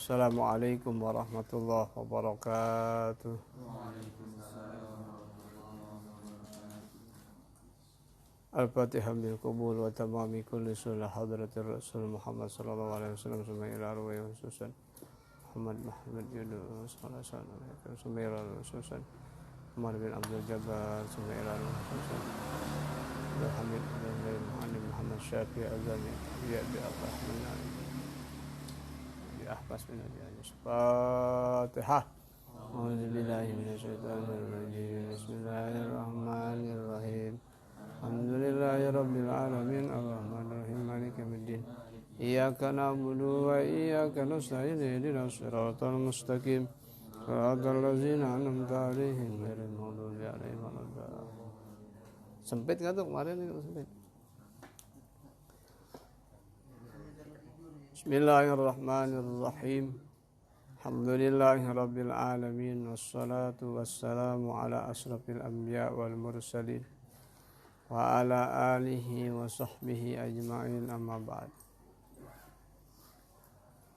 Assalamualaikum warahmatullahi wabarakatuh. Al-Fatihah bil qabul wa tamami kulli sunnah hadratir Rasul Muhammad sallallahu alaihi wasallam sumaila arwah khususan Muhammad Yunus sallallahu alaihi wasallam sumaila khususan Umar bin Abdul Jabbar sumaila khususan Hamid bin Muhammad Syafi'i Azami ya bi Rahman bi ahbas min al-Fatihah. A'udzu billahi minasyaitonir rajim. Bismillahirrahmanirrahim. Alhamdulillahi rabbil alamin arrahmanir rahim maliki yaumiddin. Iyyaka na'budu wa iyyaka nasta'in ihdinas siratal mustaqim. Shiratal ladzina an'amta 'alaihim ghairil maghdubi 'alaihim waladdallin. Sempit enggak tuh kemarin itu sempit. Bismillahirrahmanirrahim. Alhamdulillahi rabbil alamin wassalatu wassalamu ala asrafil anbiya wal mursalin wa ala alihi wa sahbihi ajma'in amma ba'd.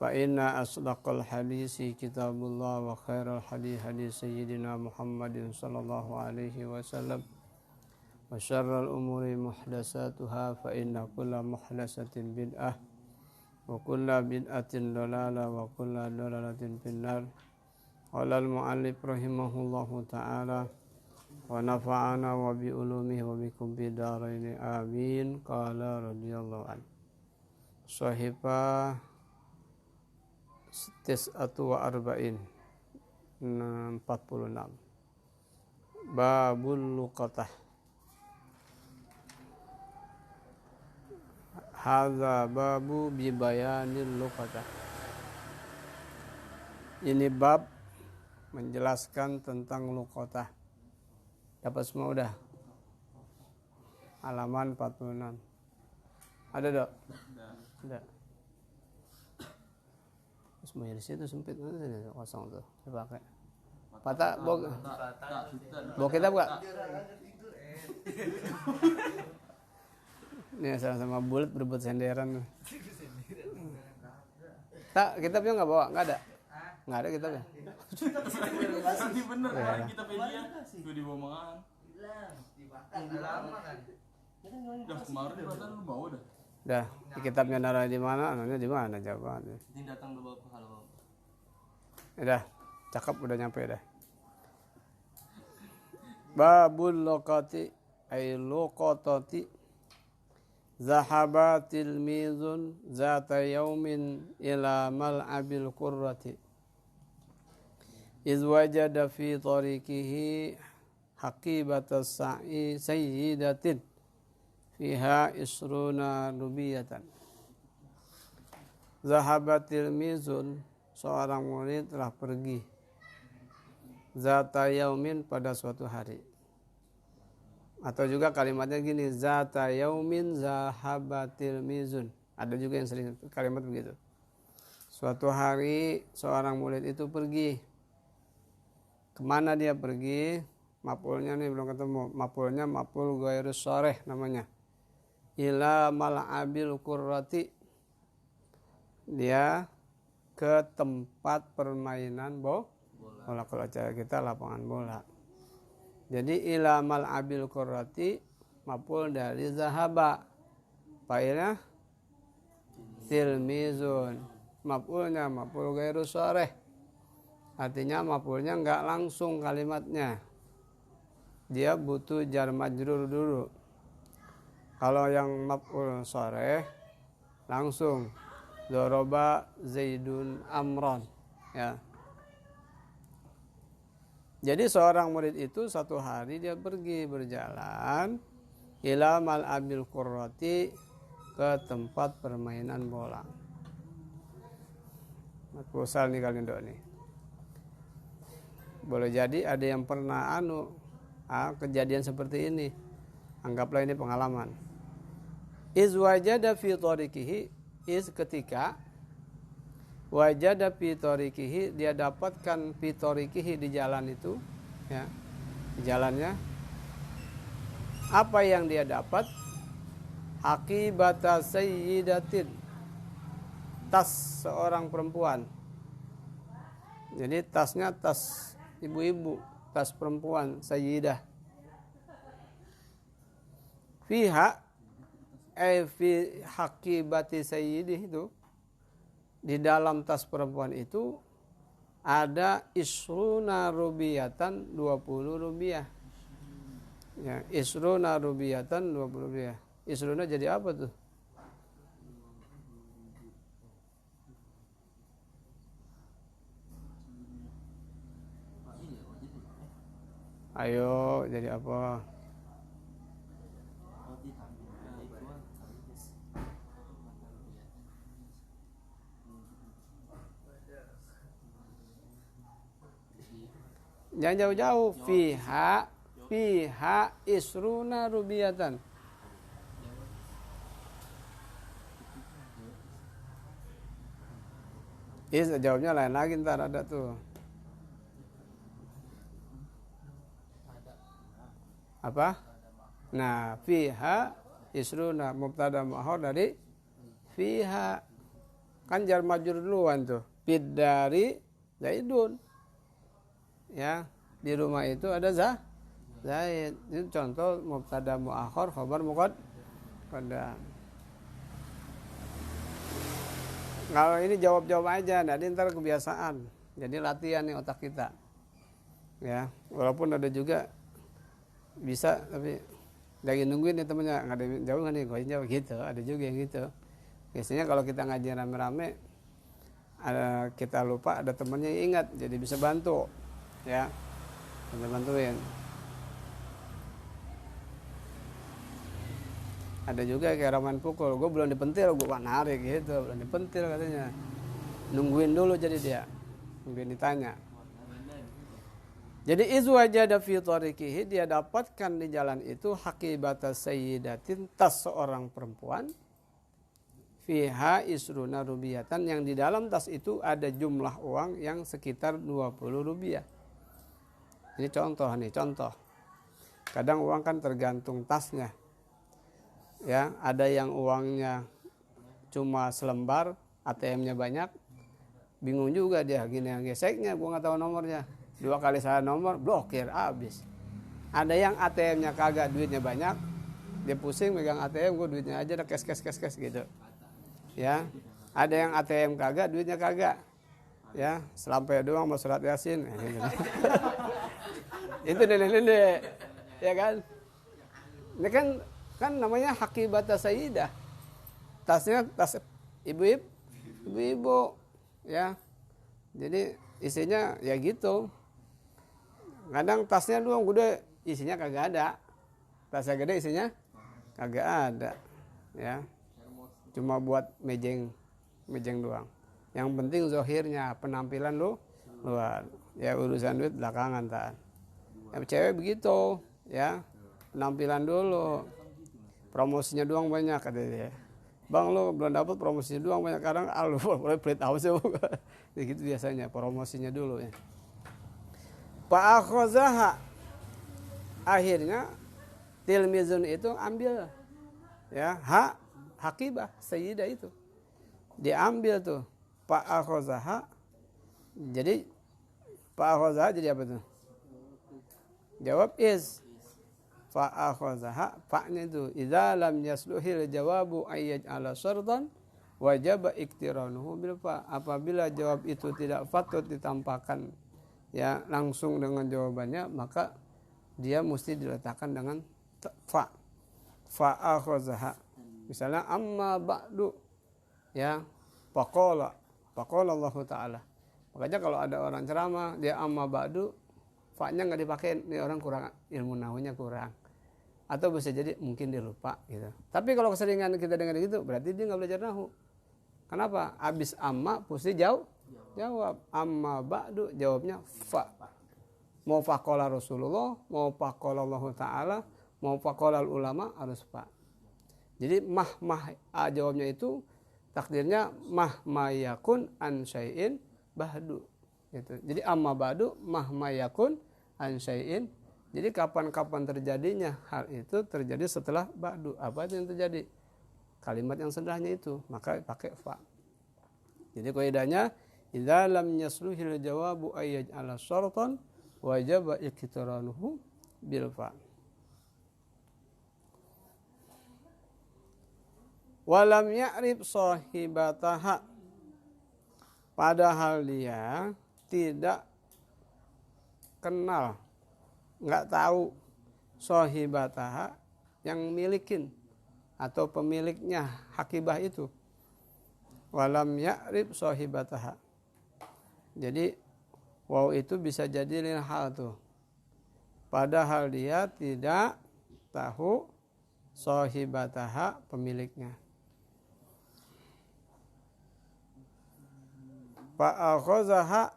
Fa inna asdaqal hadisi kitabullah wa khairal hadis sayyidina Muhammadin sallallahu alaihi wasallam wa syarral umuri muhdatsatuha fa inna kulla muhdatsatin bid'ah wa kulla bid'atin dalalah wa kulla dalalatin finnar. Qala al-mu'allif rahimahullahu ta'ala wa nafa'ana wa bi ulumihi wa bikum bidaraini amin. Qala radhiyallahu an Sahifah tis'atu wa arba'in 46 Babul luqatah. Hadza babu bi bayanil luqatah. Ini bab menjelaskan tentang luqatah. Dapat semua udah? Halaman 46. Ada dok? Ada. Semuanya di situ sempit, kosong tuh. Dipakai. Patah, bawa kitab gak? Ini sama-sama bulat berebut senderan. Tak, kitabnya nggak bawa, nggak ada. Nggak ada kitabnya. Tadi bener kan kitabnya gue dibawa mangan. Udah kemarin perasaan lu bawa dah. Dah, kitabnya naruh di mana? Anunya di mana jawabannya? Ini datang lu bawa ke halaman. Udah, cakep udah nyampe dah. Babul luqati ay luqatati. Zahaba tilmizun zata yaumin ila mal'abil qurrati iz wajada fi tariqihi haqibata sa'i sayyidatin fiha isruna rubiyatan. Zahaba tilmizun, seorang murid telah pergi zata yaumin, pada suatu hari. Atau juga kalimatnya gini, zata yaumin zahabatil mizun. Ada juga yang sering kalimat begitu. Suatu hari seorang murid itu pergi. Kemana dia pergi? Maf'ulnya nih belum ketemu. Maf'ulnya maf'ul ghairus sharih namanya. Ila mal'abil qurrati. Dia ke tempat permainan bola. Kalau acara kita lapangan bola. Jadi ila mal'abil qurrati maf'ul dari zahaba. Fa'ilnya tilmizun. Maf'ulnya maf'ul ghairu sharih. Artinya maf'ulnya enggak langsung kalimatnya. Dia butuh jar majrur dulu. Kalau yang maf'ul sharih langsung doroba zaidun amron, ya. Jadi seorang murid itu satu hari dia pergi berjalan ila mal'abil qurrati, ke tempat permainan bola. Maksal nih kalian dok nih. Boleh jadi ada yang pernah kejadian seperti ini. Anggaplah ini pengalaman. Iz wajada fi tariqihi, iz ketika wajada fi tariqihi, dia dapatkan fi tariqihi, di jalan itu, ya, di jalannya. Apa yang dia dapat? Aqibata sayyidatin, tas seorang perempuan. Jadi tasnya tas ibu-ibu, tas perempuan, sayyidah. Fiha fi hakibati sayyidih itu, di dalam tas perempuan itu ada isruna rubiyatan 20 rupiah. Ya, isruna rubiyatan 20 rupiah. Isruna jadi apa tuh? Ayo, jadi apa? Jangan jauh-jauh. Fiha isruna rubiyatan. Jawabnya lain lagi, ntar ada tuh. Apa? Nah, fiha isruna mubtada mu'akhar dari fiha. Kan jar majrur duluan tuh. Fid dari Zaidun. Ya, di rumah itu ada Zaid. Itu contoh mubtada mu'akhar khabar muqaddam. Kalau ini jawab-jawab aja, nanti ntar kebiasaan. Jadi latihan nih otak kita. Ya, walaupun ada juga bisa, tapi lagi nungguin nih temennya, nggak ada jauh nggak nih, gue jawab gitu. Ada juga yang gitu. Biasanya kalau kita ngaji rame-rame, kita lupa, ada temennya yang ingat, jadi bisa bantu. Ya, bisa bantuin. Ada juga kayak raman pukul, gue belum dipentil, gue narik gitu, belum dipentil katanya. Nungguin dulu jadi dia, nungguin ditanya. Jadi izwajada fi tariqihi, dia dapatkan di jalan itu hakibata sayyidatin, tas seorang perempuan, fiha isruna rubiyatan, yang di dalam tas itu ada jumlah uang yang sekitar 20 rupiah. Ini contoh nih, contoh. Kadang uang kan tergantung tasnya. Ya, ada yang uangnya cuma selembar, ATM-nya banyak, bingung juga dia, gini yang geseknya, gua nggak tahu nomornya, 2 kali salah nomor, blokir, habis. Ada yang ATM-nya kagak, duitnya banyak, dia pusing megang ATM, gua duitnya aja udah kes gitu. Ya, ada yang ATM kagak, duitnya kagak, ya, selampai doang mau surat Yasin. Itu nenek-nenek, ya kan? Ini kan namanya hakibata sayyidah. Tasnya tas ibu-ibu, ya. Jadi isinya ya gitu. Kadang tasnya doang gede, isinya kagak ada. Tasnya gede, isinya kagak ada, ya. Cuma buat mejeng doang. Yang penting zahirnya, penampilan lu luar. Ya urusan duit belakangan tak. Yang cewek begitu, ya. Penampilan dulu. Promosinya doang banyak kata dia. Bang, lo belum dapat promosinya doang banyak, kadang lu boleh pelit awas ya. Gitu biasanya, promosinya dulu ya. Pak akhozaha, akhirnya tilmizun itu ambil, ya, hakibah sayyidah itu diambil tuh. Pak akhozaha, jadi Pak akhozaha jadi apa tuh? Jawab is. Fa'akhazaha, fa'nya itu idza lam yasluhil jawabu ayyaj ala syartan wajaba iktiranuhu bil fa. Apabila jawab itu tidak patut ditampakkan ya langsung dengan jawabannya, maka dia mesti diletakkan dengan fa. Fa'akhazaha. Misalnya amma ba'du, ya, faqala Allah taala. Makanya kalau ada orang ceramah dia amma ba'du, fa-nya enggak dipakai, ini orang kurang ilmu nahwunya kurang. Atau bisa jadi mungkin dia lupa gitu. Tapi kalau keseringan kita dengar gitu, berarti dia nggak belajar nahu. Kenapa? Abis amma pasti jawab. Amma ba'du, jawabnya fa. Mau faqala Rasulullah, mau faqala Allah Ta'ala, mau faqala ulama, harus fa. Jadi jawabnya itu takdirnya yakun an syai'in ba'du. Gitu. Jadi amma ba'du yakun an syai'in. Jadi kapan-kapan terjadinya hal itu terjadi setelah ba'du. Apa itu yang terjadi? Kalimat yang sendahnya itu, maka pakai fa. Jadi kaidahnya idza lam yasluhil jawabu ay yaj'ala syartan wajaba iqtiranuhu bil fa. Walam ya'rif sahibataha, padahal dia tidak kenal, nggak tahu sahibataha yang milikin atau pemiliknya hakibah itu. Walam ya'rif sahibataha. Jadi waw itu bisa jadi lil hal tuh. Padahal dia tidak tahu sahibataha pemiliknya. Fa'akhazaha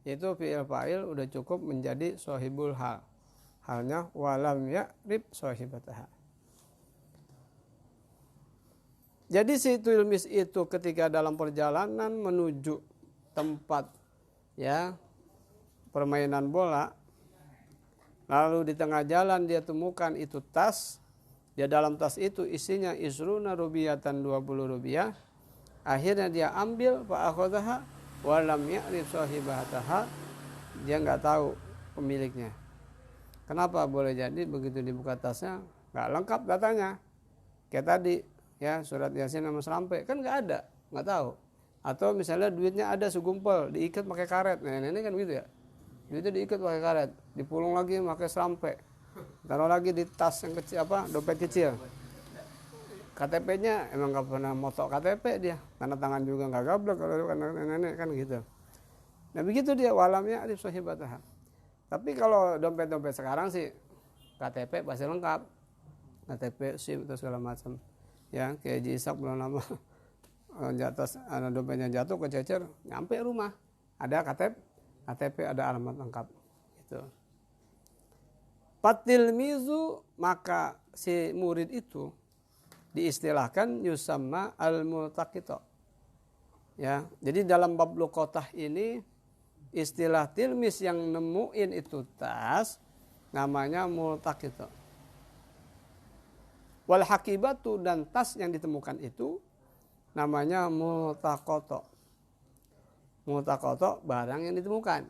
itu fi'il fa'il udah cukup menjadi sahibul hal. Halnya walam ya'rif sahibataha. Jadi si tilmis itu ketika dalam perjalanan menuju tempat ya permainan bola, lalu di tengah jalan dia temukan itu tas. Dia dalam tas itu isinya isruna rubiyatan 20 rupiah. Akhirnya dia ambil fa'akhazaha wa lam ya'rif sahibataha. Dia enggak tahu pemiliknya. Kenapa? Boleh jadi begitu dibuka tasnya enggak lengkap datanya. Kayak tadi ya surat Yasin sama serampe kan enggak ada, enggak tahu. Atau misalnya duitnya ada segumpal diikat pakai karet. Nah, ini kan gitu ya. Duitnya diikat pakai karet, dipulung lagi pakai serampe. Taruh lagi di tas yang kecil dompet kecil. KTP-nya emang nggak pernah motok KTP dia, tanda tangan juga nggak gablek kalau kan nenek kan gitu. Nah begitu dia walamnya arif sahibataha. Tapi kalau dompet-dompet sekarang sih KTP pasti lengkap, KTP SIM itu segala macam. Ya kayak Jisak belum lama jatuh, dompetnya jatuh kececer, nyampe rumah ada KTP ada alamat lengkap gitu. Fatilmizu, maka si murid itu diistilahkan yusamma al-multaqita. Ya, jadi dalam bab luqatah ini istilah tilmis yang nemuin itu tas namanya multaqita. Wal hakibatu, dan tas yang ditemukan itu namanya multaqata. Multaqata barang yang ditemukan.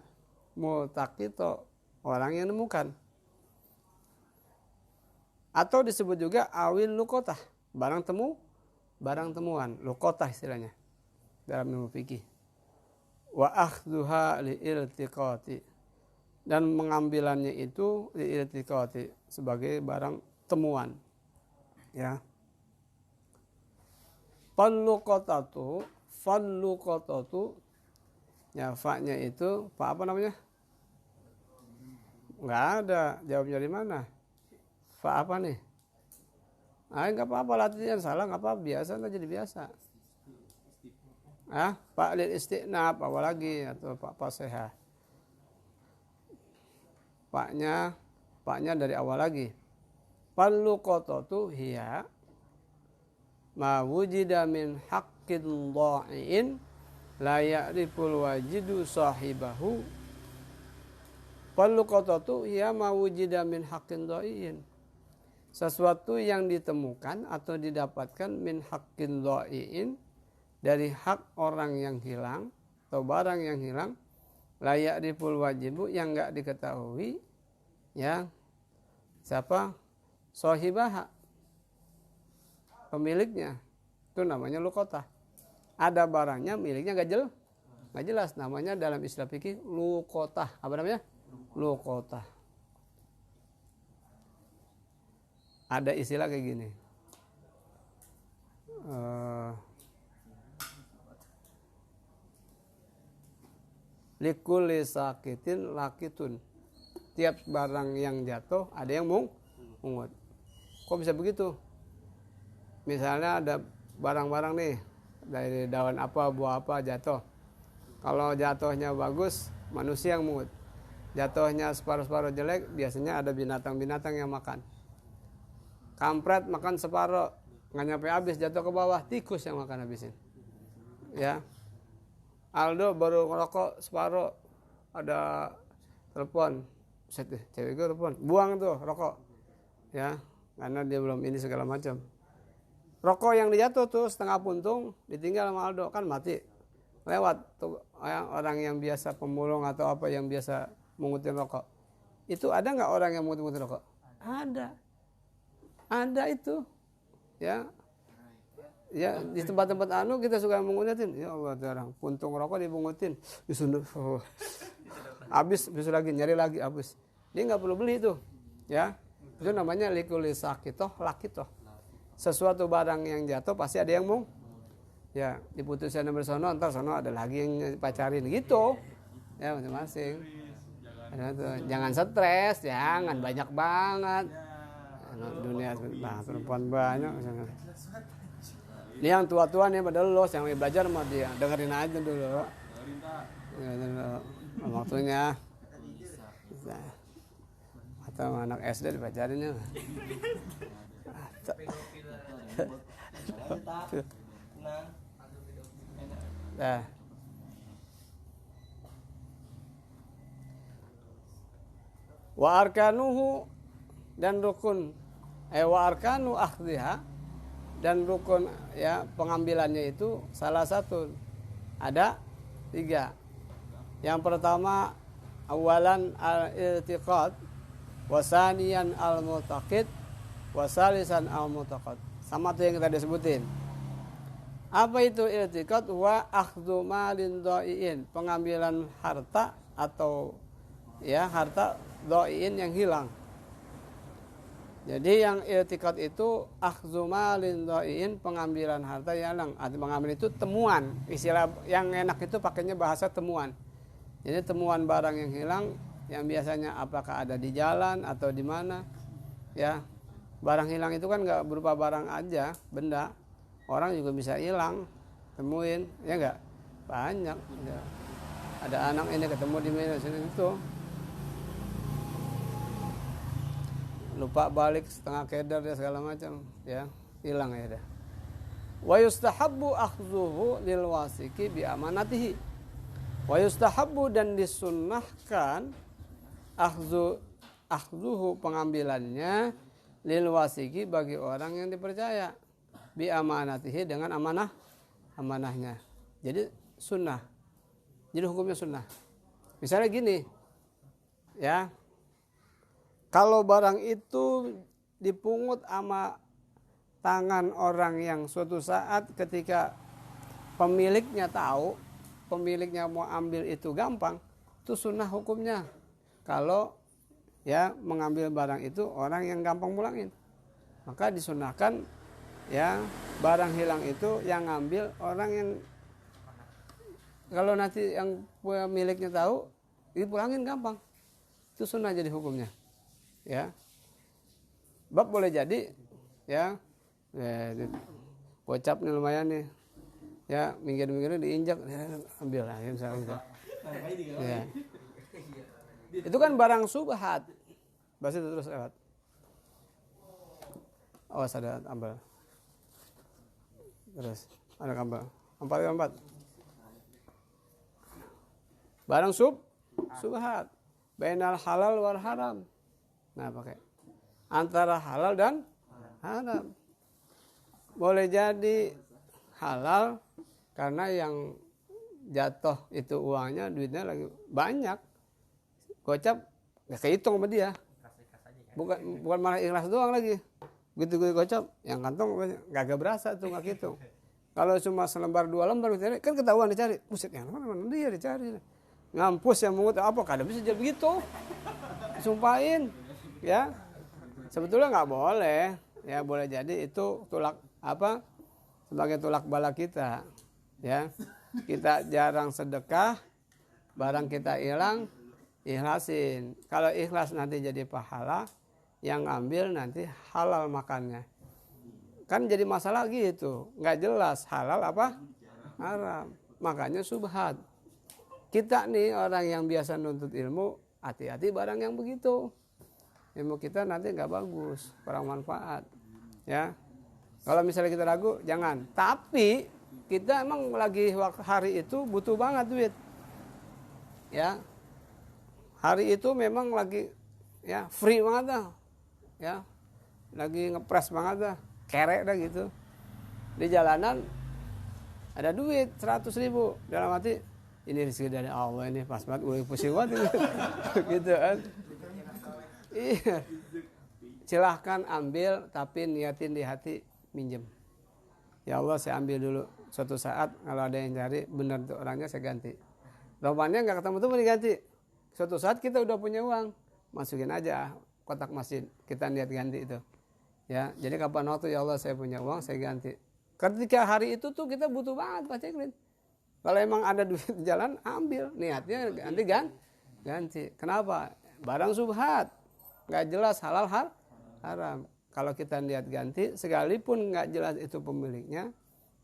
Multaqita orang yang menemukan. Atau disebut juga awil luqatah. Barang temuan, luqatah istilahnya dalam ilmu fikih. Wa akhdhuha li'iltiqati, dan mengambilannya itu li'iltiqati sebagai barang temuan. Ya. Falluqatatu ya fa-nya itu fa apa namanya? Enggak ada, jawabnya di mana? Fa apa nih? Enggak apa-apa latihan salah, enggak apa-apa, biasa enggak jadi biasa. Pak lil istiqnab apa lagi atau pak pasehah. Paknya dari awal lagi. Falluqatatu hiya ma wujida min haqqin dha'iin la ya'riful wajidu sahibahu. Falluqatatu hiya ma wujida min haqqin dha'iin, sesuatu yang ditemukan atau didapatkan min haqqin dha'iin, dari hak orang yang hilang atau barang yang hilang, layak dipul wajibu, yang enggak diketahui ya siapa sahibaha, pemiliknya, itu namanya luqatah. Ada barangnya miliknya enggak jelas, namanya dalam istilah fikih luqatah. Apa namanya? Luqatah. Ada istilah kayak gini. Likulli sakitin lakitun. Tiap barang yang jatuh ada yang mungut. Kok bisa begitu? Misalnya ada barang-barang nih dari daun apa, buah apa jatuh. Kalau jatuhnya bagus, manusia yang mungut. Jatuhnya separuh-separuh jelek, biasanya ada binatang-binatang yang makan. Kampret makan separuh, nggak nyampe habis, jatuh ke bawah, tikus yang makan habisin. Ya. Aldo baru ngerokok separuh, ada telepon, cewek gue telepon, buang tuh rokok, ya, karena dia belum ini segala macam. Rokok yang dijatuh tuh setengah puntung, ditinggal sama Aldo, kan mati. lewat tuh, orang yang biasa pemulung atau apa yang biasa mengutin rokok. Itu ada nggak orang yang mengutin rokok? Ada itu, ya. Ya di tempat-tempat kita suka mengutin. Ya Allah, jarang puntung rokok dipungutin, disunduk. Habis besok lagi nyari lagi habis. Dia nggak perlu beli itu, ya. Itu namanya likuli sakitoh lakitoh. Sesuatu barang yang jatuh pasti ada yang mau, ya diputuskan bersono, ntar sono ada lagi yang pacarin gitu, ya masing-masing. Jangan stres, jangan banyak banget. Dunia perempuan banyak. Ini yang tua-tua nih pada los yang belajar sama dia, dengerin aja dulu. Waktunya atau anak SD dipacarinnya. Nah. Wa arkanuhu dan rukun wa arkanu akhdhiha dan rukun ya pengambilannya itu salah satu ada 3. Yang pertama awalan al-i'tiqad, wasaniyan al-mu'taqid, wasalisan al-mu'taqad. Sama tuh yang kita disebutin. Apa itu i'tiqad? Wa akhdhu malin dha'iin, pengambilan harta atau ya harta dha'iin yang hilang. Jadi yang i'tiqad itu akhdhu malin dha'iin, pengambilan harta yang hilang. Arti pengambilan itu temuan. Istilah yang enak itu pakainya bahasa temuan. Jadi temuan barang yang hilang yang biasanya apakah ada di jalan atau di mana, ya. Barang hilang itu kan nggak berupa barang aja, benda. Orang juga bisa hilang, temuin, ya nggak? Banyak. Ya. Ada anak ini ketemu di mana sini itu, lupa balik setengah keder ya segala macam, ya hilang ya dah. Wa yustahabbu akhdhuhu lil wasiki bi amanatihi. Wa yustahabbu dan disunnahkan akhdhuhu pengambilannya lil wasiki bagi orang yang dipercaya bi amanatihi dengan amanahnya. Jadi sunnah. Jadi hukumnya sunnah. Misalnya gini, ya. Kalau barang itu dipungut sama tangan orang yang suatu saat ketika pemiliknya tahu, pemiliknya mau ambil itu gampang, itu sunnah hukumnya. Kalau ya mengambil barang itu orang yang gampang pulangin, maka disunahkan ya barang hilang itu yang ngambil orang yang kalau nanti yang pemiliknya tahu dipulangin gampang. Itu sunnah jadi hukumnya. Ya, bab boleh jadi, ya, gocap nih lumayan nih, ya minggir-minggirnya diinjak, ambil lah, misalnya. Ya. Itu kan barang subhat, bahasa itu terus lewat. Awas ada ambal, terus ada ambal, 4. Barang subhat, bainal halal wal haram. Nah, pakai antara halal dan haram. Boleh jadi halal karena yang jatuh itu uangnya, duitnya lagi banyak. Gocap gak kehitung sama dia. Bukan malah ikhlas doang lagi. Gitu gue gocap, yang kantong gak berasa tuh, gak kehitung. Kalau cuma selembar 2 lembar dicari, kan ketahuan dicari. Buset, yang mana dia dicari. Ngampus yang mengut apa kada bisa jadi begitu. Sumpahin. Ya, sebetulnya nggak boleh, ya boleh jadi itu tulak apa sebagai tulak bala kita, ya kita jarang sedekah, barang kita hilang, ikhlasin. Kalau ikhlas nanti jadi pahala, yang ngambil nanti halal makannya. Kan jadi masalah gitu, nggak jelas halal apa haram, makanya subhat. Kita nih orang yang biasa nuntut ilmu, hati-hati barang yang begitu. Ilmu kita nanti nggak bagus, kurang manfaat, ya. Kalau misalnya kita ragu, jangan. Tapi kita emang lagi hari itu butuh banget duit, ya. Hari itu memang lagi, ya free banget dah, ya. Lagi ngepres banget dah, kerek dah gitu. Di jalanan ada duit 100.000, dalam hati ini rezeki dari Allah, ini pas banget, gue pusing banget gitu kan. Iya, silahkan ambil, tapi niatin di hati minjem. Ya Allah, saya ambil dulu, suatu saat kalau ada yang cari benar tuh orangnya, saya ganti. Rupanya nggak ketemu tuh diganti. Suatu saat kita udah punya uang, masukin aja kotak masjid, kita niat ganti itu. Ya, jadi kapan waktu ya Allah saya punya uang, saya ganti. Ketika hari itu tuh kita butuh banget Pak Ceklin. Kalau emang ada duit di jalan, ambil, niatnya ganti. Kenapa? Barang subhat, nggak jelas halal haram. Kalau kita niat ganti, sekalipun nggak jelas itu pemiliknya,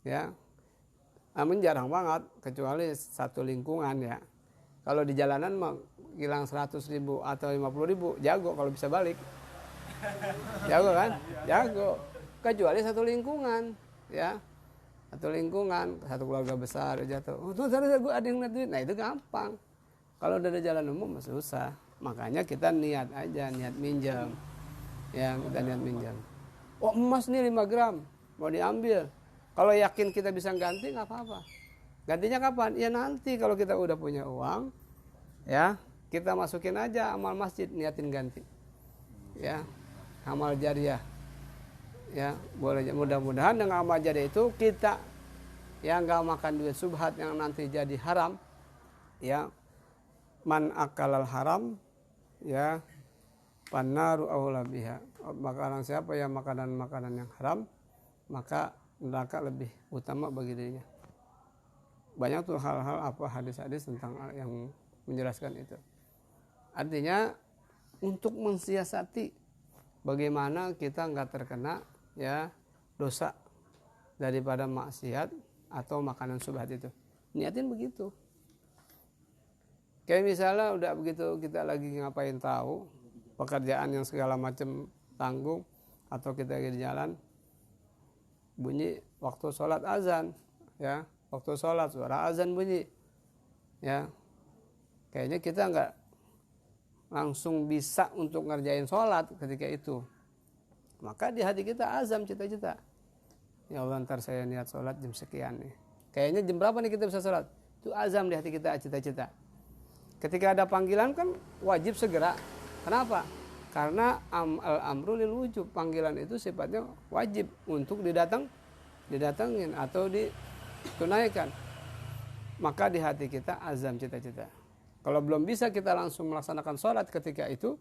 ya, amin jarang banget, kecuali satu lingkungan ya. Kalau di jalanan mah hilang 100.000 atau 50.000, jago kalau bisa balik. Jago kan? Jago. Kecuali satu lingkungan, ya. Satu lingkungan, satu keluarga besar jatuh. Oh, tuh gue ada yang lihat duit. Nah, itu gampang. Kalau udah ada jalan umum susah. Makanya kita niat aja, niat minjam. Ya, kita niat minjam. Oh, emas nih 5 gram mau diambil. Kalau yakin kita bisa ganti nggak apa-apa. Gantinya kapan? Ya nanti kalau kita udah punya uang, ya, kita masukin aja amal masjid, niatin ganti. Ya. Amal jariah, ya boleh. Mudah-mudahan dengan amal jariah itu kita yang nggak makan duit subhat yang nanti jadi haram, ya. Man akalal haram, ya, pannaru aula biha. Makanan siapa yang makanan yang haram, maka neraka lebih utama bagi dirinya. Banyak tuh hal-hal hadis-hadis tentang yang menjelaskan itu. Artinya untuk mensiasati bagaimana kita nggak terkena ya dosa daripada maksiat atau makanan subhat itu. Niatin begitu. Kayak misalnya udah begitu kita lagi ngapain tahu pekerjaan yang segala macam tanggung, atau kita lagi di jalan bunyi waktu sholat azan, ya waktu sholat suara azan bunyi, ya kayaknya kita nggak langsung bisa untuk ngerjain sholat ketika itu. Maka di hati kita azam cita-cita. Ya Allah, ntar saya niat sholat jam sekian nih. Kayaknya jam berapa nih kita bisa sholat? Itu azam di hati kita, cita-cita. Ketika ada panggilan kan wajib segera. Kenapa? Karena al-amru lil wujub. Panggilan itu sifatnya wajib untuk didatengin atau ditunaikan. Maka di hati kita azam cita-cita. Kalau belum bisa kita langsung melaksanakan sholat ketika itu,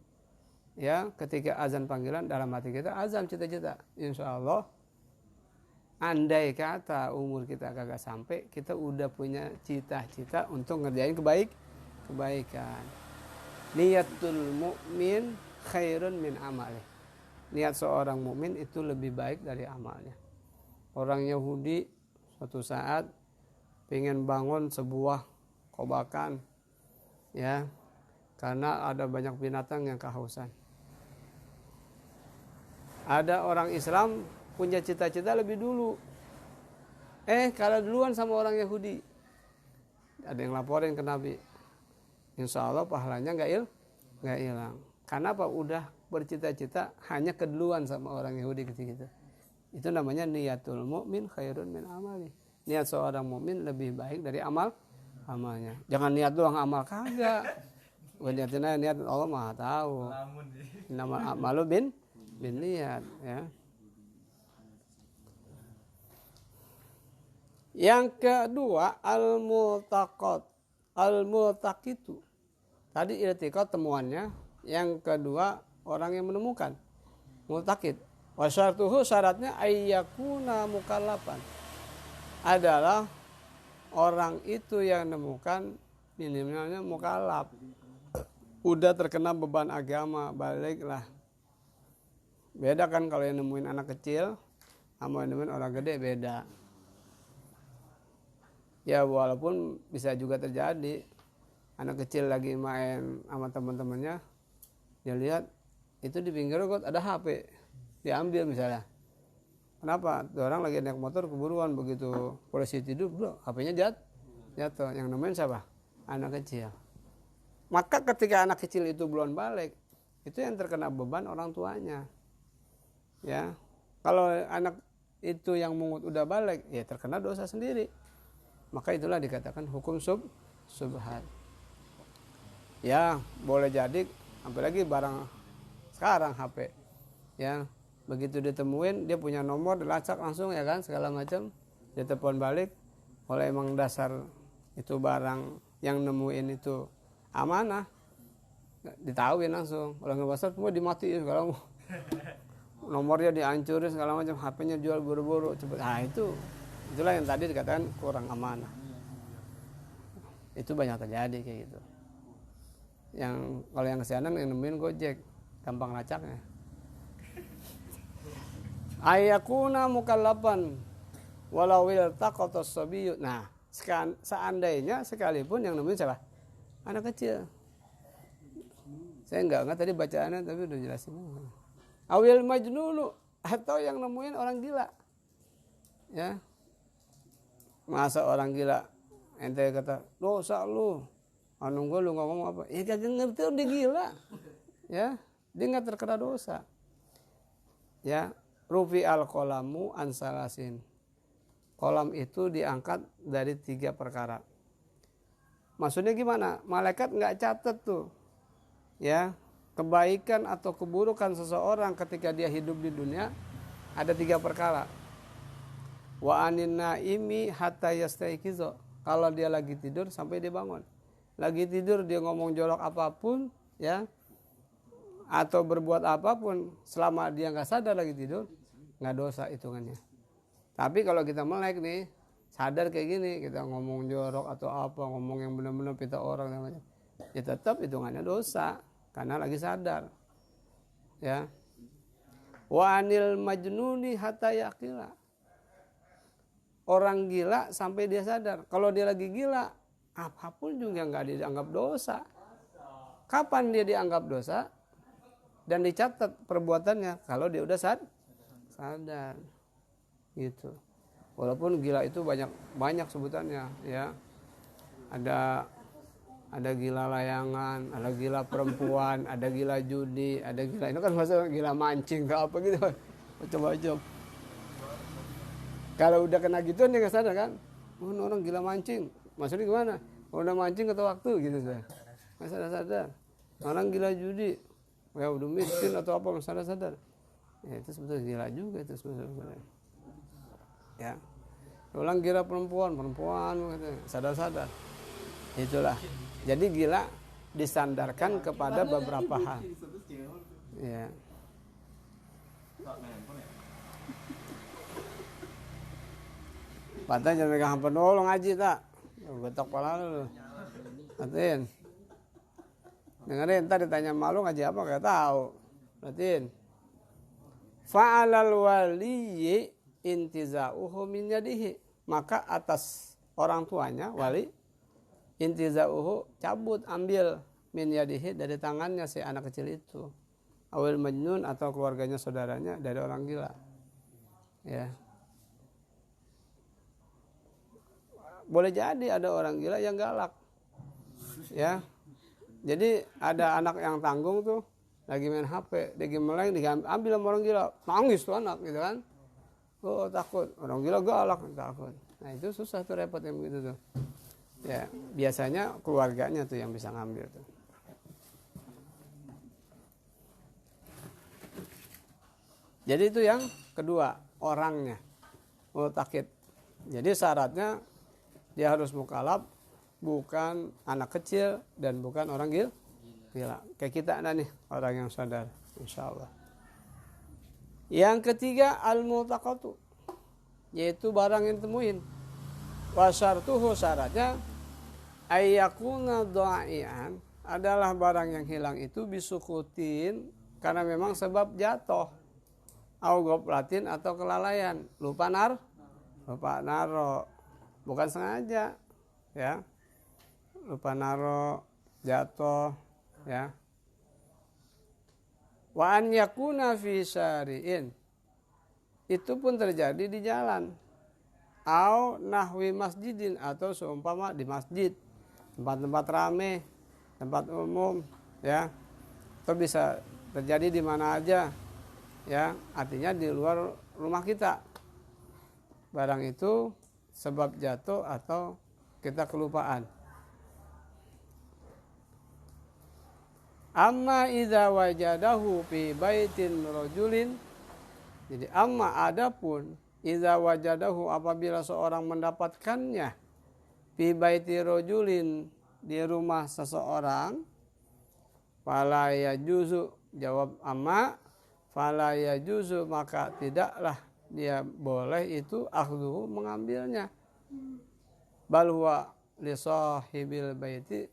ya ketika azan panggilan dalam hati kita azam cita-cita. Insya Allah, andai kata umur kita kagak sampai, kita udah punya cita-cita untuk ngerjain kebaikan. Niatul mu'min khairun min amalih. Niat seorang mukmin itu lebih baik dari amalnya. Orang Yahudi suatu saat pengen bangun sebuah kobakan, ya, karena ada banyak binatang yang kehausan. Ada orang Islam punya cita-cita lebih dulu, kalah duluan sama orang Yahudi. Ada yang laporin ke Nabi, insya Allah pahalanya nggak hilang. Karena apa? Udah bercita-cita hanya keduluan sama orang Yahudi ketika itu namanya niatul mu'min khairun min amali. Niat seorang mukmin lebih baik dari amalnya. Jangan niat doang amal, kagak. Niatnya niat Allah Maha tahu. Nama amalu bin niat, ya. Yang kedua al-multaqitu. Tadi iltiqat temuannya, yang kedua orang yang menemukan. Multaqit. Wa syartuhu syaratnya ayyakuna mukallafan. Adalah orang itu yang menemukan minimalnya mukallaf. Udah terkena beban agama, baliklah. Beda kan kalau yang nemuin anak kecil sama yang nemuin orang gede, beda. Ya walaupun bisa juga terjadi anak kecil lagi main sama teman-temannya, dia lihat itu di pinggir kok ada HP, diambil misalnya. Kenapa? Orang lagi naik motor keburuan, begitu polisi tidur, bro, HP-nya jatuh. Yang nemuin siapa? Anak kecil. Maka ketika anak kecil itu belum balik, itu yang terkena beban orang tuanya. Ya, kalau anak itu yang mungut udah balik, ya terkena dosa sendiri. maka itulah dikatakan hukum subhat. Ya, boleh jadi apalagi barang sekarang HP. Ya, begitu ditemuin dia punya nomor, dilacak langsung ya kan segala macam. Dia telepon balik, kalau emang dasar itu barang yang nemuin itu amanah, ditahuin langsung. Kalau nggak WhatsApp semua dimatiin, kalau nomornya dihancurin segala macam, HP-nya jual buru-buru cepet. Nah itulah yang tadi dikatakan kurang amanah. Itu banyak terjadi kayak gitu. Yang kalau yang kesianan yang nemuin Gojek, gampang lacaknya. Ayakuna mukallapan walau iltaqata sabiyyu. Nah, seandainya sekalipun yang nemuin siapa? Anak kecil. Saya enggak tadi bacaannya tapi udah jelasin. Awil majnunu, atau yang nemuin orang gila. Ya. Masa orang gila ente kata, "Dosa lu." Anu gua lu ngomong apa? Ya kagak ngerti udah gila. Ya, dia enggak terkena dosa. Ya, rufi al-qalamu an salasin. Kolam itu diangkat dari 3 perkara. Maksudnya gimana? Malaikat enggak catat tuh. Ya, kebaikan atau keburukan seseorang ketika dia hidup di dunia ada 3 perkara. Wa anin naimi hatta yastaiqizo. Kalau dia lagi tidur sampai dia bangun. Lagi tidur dia ngomong jorok apapun ya atau berbuat apapun selama dia nggak sadar lagi tidur nggak dosa hitungannya. Tapi kalau kita melek nih sadar kayak gini kita ngomong jorok atau apa ngomong yang benar-benar pita orang namanya ya tetap hitungannya dosa karena lagi sadar ya. Wa anil majnuni hatta yaqila. Orang gila sampai dia sadar. Kalau dia lagi gila apapun juga nggak dianggap dosa. Kapan dia dianggap dosa dan dicatat perbuatannya? Kalau dia udah sadar, gitu. Walaupun gila itu banyak sebutannya, ya. Ada gila layangan, ada gila perempuan, ada gila judi, ada gila itu kan maksudnya gila mancing ke apa gitu, macam-macam. Kalau udah kena gituan dia nggak sadar kan? Oh, orang gila mancing. Maksudnya gimana? Udah mancing atau waktu gitu saya. Nggak sadar. Orang gila judi, ya udah miskin atau apa nggak sadar. Ya itu sebetulnya gila juga itu sebenarnya. Ya. Orang gila perempuan gitu, sadar. Itulah. Jadi gila disandarkan kepada beberapa hal. Ya. Patah jangan megang handphone dulu ngaji tak. Betok pala lu. Perhatiin. Dengerin, ntar ditanya malu ngaji apa gak tahu. Perhatiin. Fa'alal waliyyi intiza'uhu min yadihi. Maka atas orang tuanya, wali, intiza'uhu cabut, ambil min yadihi dari tangannya si anak kecil itu. Awil majnun atau keluarganya saudaranya dari orang gila. Ya. Boleh jadi ada orang gila yang galak. Ya. Jadi ada anak yang tanggung tuh lagi main HP, dia meleng diambil sama orang gila, nangis tuh anak gitu kan. Oh takut, orang gila galak takut. Nah itu susah tuh repot yang begitu tuh. Ya biasanya keluarganya tuh yang bisa ngambil tuh. Jadi itu yang kedua, orangnya mutakid. Jadi syaratnya dia harus mukallaf, bukan anak kecil dan bukan orang gila. Kayak kita ada nih orang yang sadar, insyaallah. Yang ketiga al-multaqatu, yaitu barang yang temuin. Wa syartuhu, syaratnya ayyakuna dha'ian, adalah barang yang hilang itu bisukutin karena memang sebab jatuh, au goflatin atau kelalaian, lupa naro, bukan sengaja, ya. Lupa naro, jatuh, ya. Wa an yakuna fi syari'in, itu pun terjadi di jalan. Au nahwi masjidin, atau seumpama di masjid, tempat-tempat rame, tempat umum, ya. Itu bisa terjadi di mana aja, ya. Artinya di luar rumah kita. Barang itu sebab jatuh atau kita kelupaan. Amma idza wajadahu fi baitin rajulin. Jadi amma adapun idza wajadahu apabila seorang mendapatkannya fi baiti rajulin di rumah seseorang, fala yajuzu, jawab amma, fala yajuzu maka tidaklah dia boleh itu akhdhuhu mengambilnya. Bal huwa li sahibil baiti,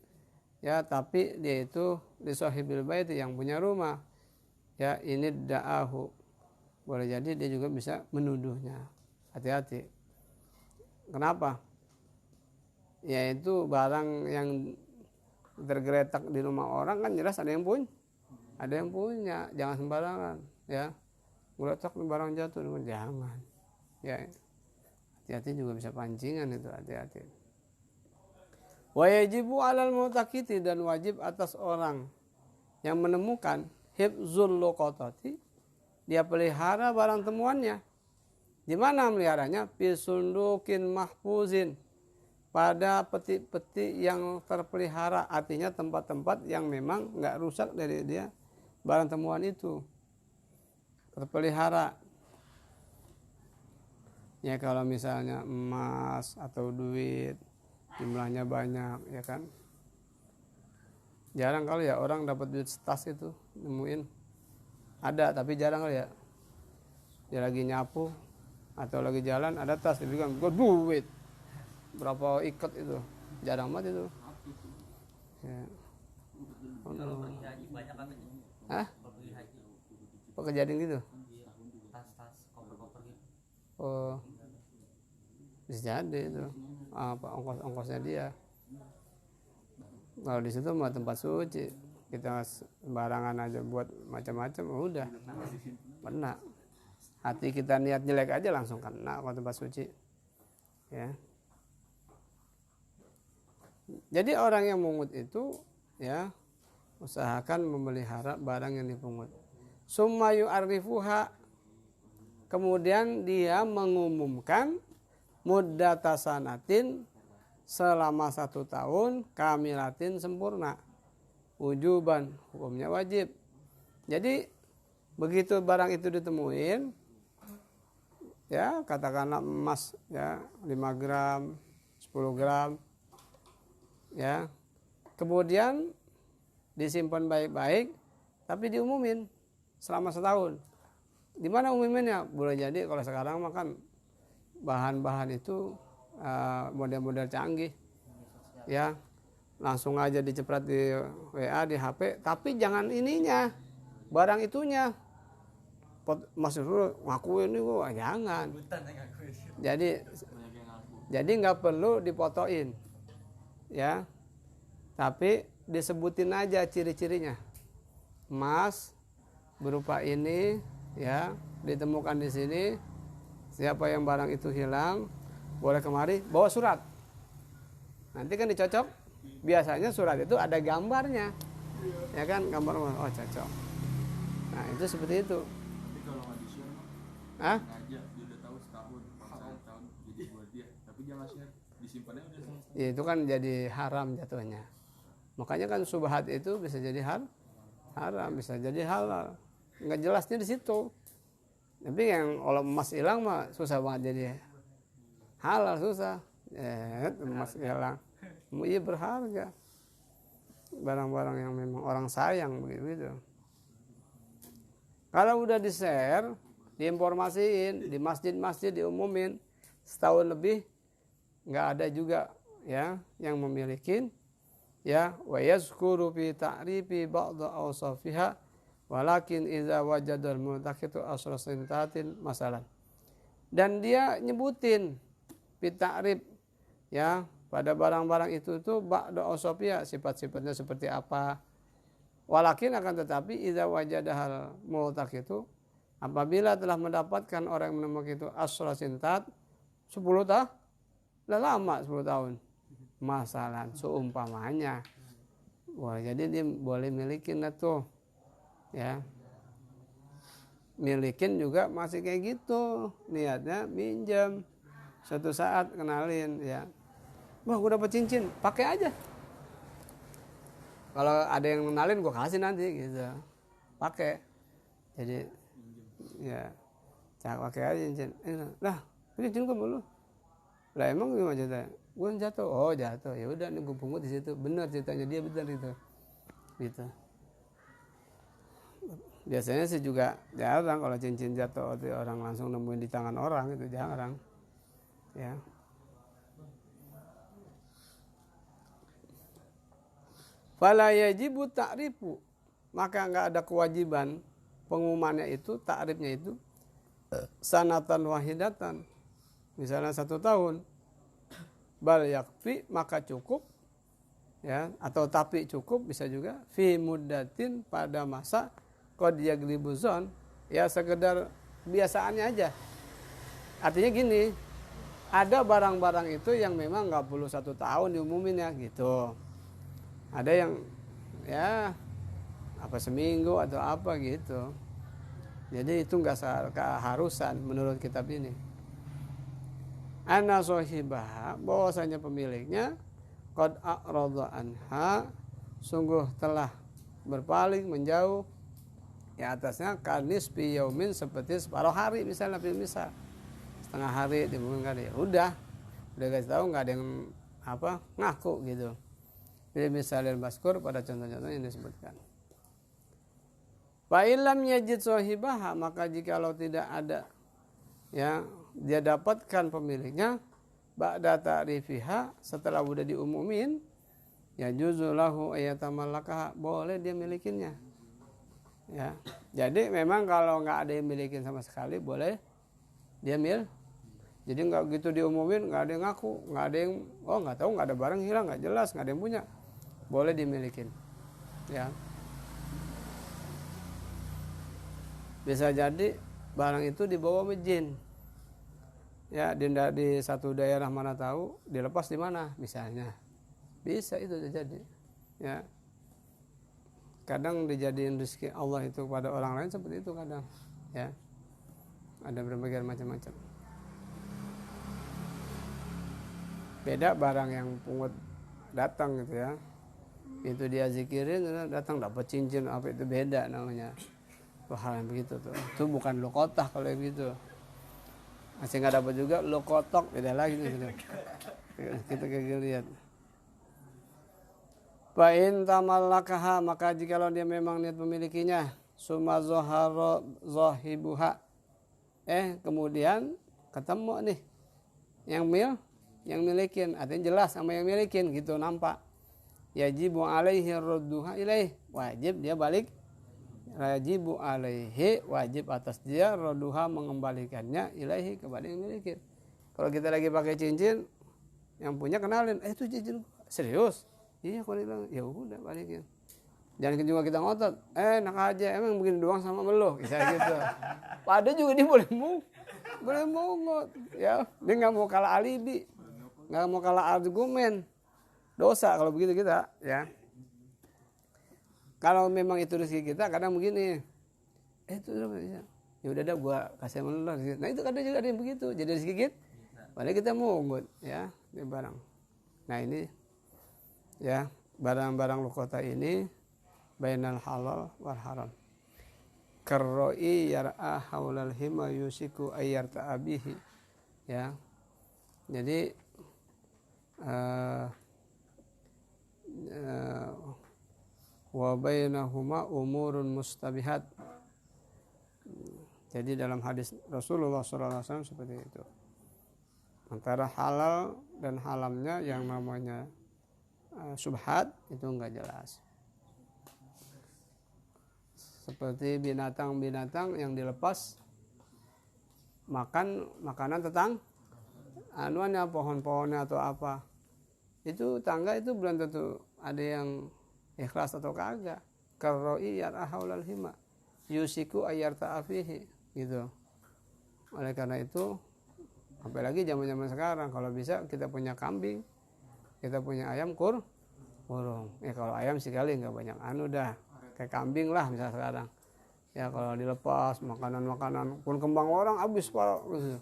ya tapi dia itu li sahibil baiti yang punya rumah. Ya ini da'ahu, boleh jadi dia juga bisa menuduhnya. Hati-hati. Kenapa? Yaitu barang yang tergeletak di rumah orang kan jelas ada yang punya, jangan sembarangan ya. Geletak barang jatuh, jangan. Ya. Hati-hati juga bisa pancingan itu, hati-hati. Wa yajibu 'alal mu'taqiti, dan wajib atas orang yang menemukan hifzul luqatati, dia pelihara barang temuannya. Di mana meliharanya? Fi sundukin mahfuzin, pada peti-peti yang terpelihara, artinya tempat-tempat yang memang nggak rusak dari dia barang temuan itu, terpelihara. Ya kalau misalnya emas atau duit jumlahnya banyak, ya kan, jarang kali ya orang dapat duit setas itu, nemuin. Ada tapi jarang kali ya, dia lagi nyapu atau lagi jalan ada tas, dia bilang gue duit berapa ikat, itu jarang banget itu ya. Kalau pergi haji banyak kan? Hah? Kalau pergi haji Kejadian gitu? tas-tas, koper-koper gitu. Oh, bisa jadi itu apa ongkos-ongkosnya dia. Kalau di situ mah tempat suci, kita sembarangan aja buat macam-macam, udah kena. Hati kita niat jelek aja langsung kena kalau tempat suci ya. Jadi orang yang mungut itu ya usahakan memelihara barang yang dipungut. Summa yu'arrifuha, kemudian dia mengumumkan muddata sanatin, selama 1 tahun, kamilatin sempurna, wujuban, hukumnya wajib. Jadi begitu barang itu ditemuin, ya katakanlah emas ya 5 gram, 10 gram, ya kemudian disimpan baik-baik, tapi diumumin selama 1 tahun. Di mana umuminnya? Boleh jadi kalau sekarang makan bahan-bahan itu model-model canggih, ya langsung aja diceprat di WA, di HP, tapi jangan ininya, barang itunya. Masuk dulu ngakuin nih gua, jangan. Jadi nggak perlu difotoin, ya, tapi disebutin aja ciri-cirinya. Emas berupa ini, ya, ditemukan di sini. Siapa yang barang itu hilang, boleh kemari bawa surat. Nanti kan dicocok. Biasanya surat itu ada gambarnya, ya kan, gambar, oh cocok. Nah itu seperti itu. Tapi kalau nggak di-share mah, Hah? aja dia udah tahu setahun, kalau 1 tahun jadi buat dia. Tapi jangan share, disimpannya udah selesai. Ya, itu kan jadi haram jatuhnya. Makanya kan subhat itu bisa jadi haram, bisa jadi halal. Nggak jelasnya di situ. Tapi yang kalau emas hilang mah susah banget jadi halal, susah. Emas hilang, iya berharga. Barang-barang yang memang orang sayang begitu. Kalau udah di-share, diinformasiin, di masjid-masjid diumumin, setahun lebih nggak ada juga ya yang memiliki, ya, wa yazkuru fi ta'rifi ba'd awsafiha walakin idza wajadal mutaqitu asra sintatin masalan. Dan dia nyebutin fi ta'rif, ya, pada barang-barang itu tuh ba'd awsafiha, sifat-sifatnya seperti apa. Walakin akan tetapi idza wajadahal mutaqitu, apabila telah mendapatkan orang yang menemukan itu asra sintat 10 tahun, lama 10 tahun. Masalah seumpamanya. Wah, jadi dia boleh milikin tuh. Ya. Milikin juga masih kayak gitu. Niatnya minjem. suatu saat kenalin ya, wah gue dapat cincin, pakai aja. Kalau ada yang kenalin gue kasih nanti gitu, pakai. Jadi ya cak pakai aja cincin. Lah cincin gue mulu. Lah emang gimana ceritanya? Gue jatuh, oh jatuh, ya udah nih gue pungut di situ, benar ceritanya dia benar itu, gitu. Biasanya sih juga jarang kalau cincin jatuh itu orang langsung nemuin di tangan orang, itu jarang, ya. Fala yajibu ta'rifu, maka nggak ada kewajiban pengumumannya itu, ta'rifnya itu sanatan wahidatan, misalnya 1 tahun. Bal yakfi, maka cukup ya, atau tapi cukup bisa juga fi muddatin, pada masa qad yaglibu zon, ya sekedar biasaannya aja. Artinya gini, ada barang-barang itu yang memang nggak perlu 1 tahun diumumin ya gitu. Ada yang ya apa seminggu atau apa gitu. Jadi itu nggak keharusan menurut kitab ini. Anna sohibah, bahwasanya pemiliknya qad a'rada anha, sungguh telah berpaling menjauh ya atasnya, kanis fi yaumin, seperti separuh hari misalnya, misal setengah hari dimungkinkan, ya udah kasih tahu, nggak ada yang apa ngaku gitu. Bila misalnya maskur pada contoh-contoh yang disebutkan. Fa illam yajid sohibah, maka jikalau tidak ada ya dia dapatkan pemiliknya ba'da ta'rifiha, setelah udah diumumin, ya juzulahu ayatamallakaha, boleh dia milikinnya ya. Jadi memang kalau nggak ada yang milikin sama sekali, boleh dia jadi nggak gitu diumumin, nggak ada yang ngaku, nggak ada yang nggak tahu, nggak ada barang hilang, nggak jelas, nggak ada yang punya, boleh dimilikin ya. Bisa jadi barang itu dibawa jin ya, di satu daerah mana tahu, dilepas di mana misalnya, bisa itu terjadi ya. Kadang dijadiin rezeki Allah itu pada orang lain seperti itu kadang ya, ada berbagai macam-macam. Beda barang yang pungut datang gitu ya, itu dia zikirin datang dapat cincin apa, itu beda namanya. Hal yang begitu tuh, itu bukan lokotah kalau yang gitu. Masih nggak dapat juga, lo kotok, beda lagi gitu. Kita lihat. Fa in tamallakaha, maka jikalau dia memang niat memilikinya, summa zahara zahibuha, kemudian ketemu nih yang milikin, artinya jelas sama yang milikin gitu, nampak. Yajibu alaihi radduha ilaih, wajib dia balik. Yajibu alaihi, wajib atas dia, radduha, mengembalikannya, ilaihi, kepada yang milikin. Kalau kita lagi pakai cincin, yang punya kenalin, itu cincin serius? Iya, kalau bilang ya udah balikin. Jangan juga kita ngotot, enak aja, emang begini doang sama melo, kayak gitu. Padahal juga dia boleh mungut ya, dia nggak mau kalah alibi, nggak mau kalah argumen, dosa kalau begitu kita ya. Kalau memang itu rezeki kita, kadang begini, itu ya udah dah gua kasih sama lu. Nah itu kadang juga ada yang begitu, jadi rezeki kita, padahal kita mungut ya di barang. Nah ini ya, barang-barang luqata ini bainal halal wal haram. Karroi yar'a haulal hima yusiku ayyarta abihi ya. Jadi wa bainahuma umurun mustabihat. Jadi dalam hadis Rasulullah SAW seperti itu. Antara halal dan haramnya yang namanya subhat itu enggak jelas. Seperti binatang-binatang yang dilepas makan makanan tentang anuannya, pohon-pohonnya atau apa. Itu tangga itu belum tentu ada yang ikhlas atau kagak. Karroi yar'a haulal hima yusiku ayyarta afihi gitu. Oleh karena itu, apalagi zaman-zaman sekarang, kalau bisa kita punya kambing, kita punya ayam kurung. Ya kalau ayam sekali nggak banyak dah, kayak kambing lah misalnya sekarang. Ya kalau dilepas makanan-makanan pun kembang orang habis pak gitu.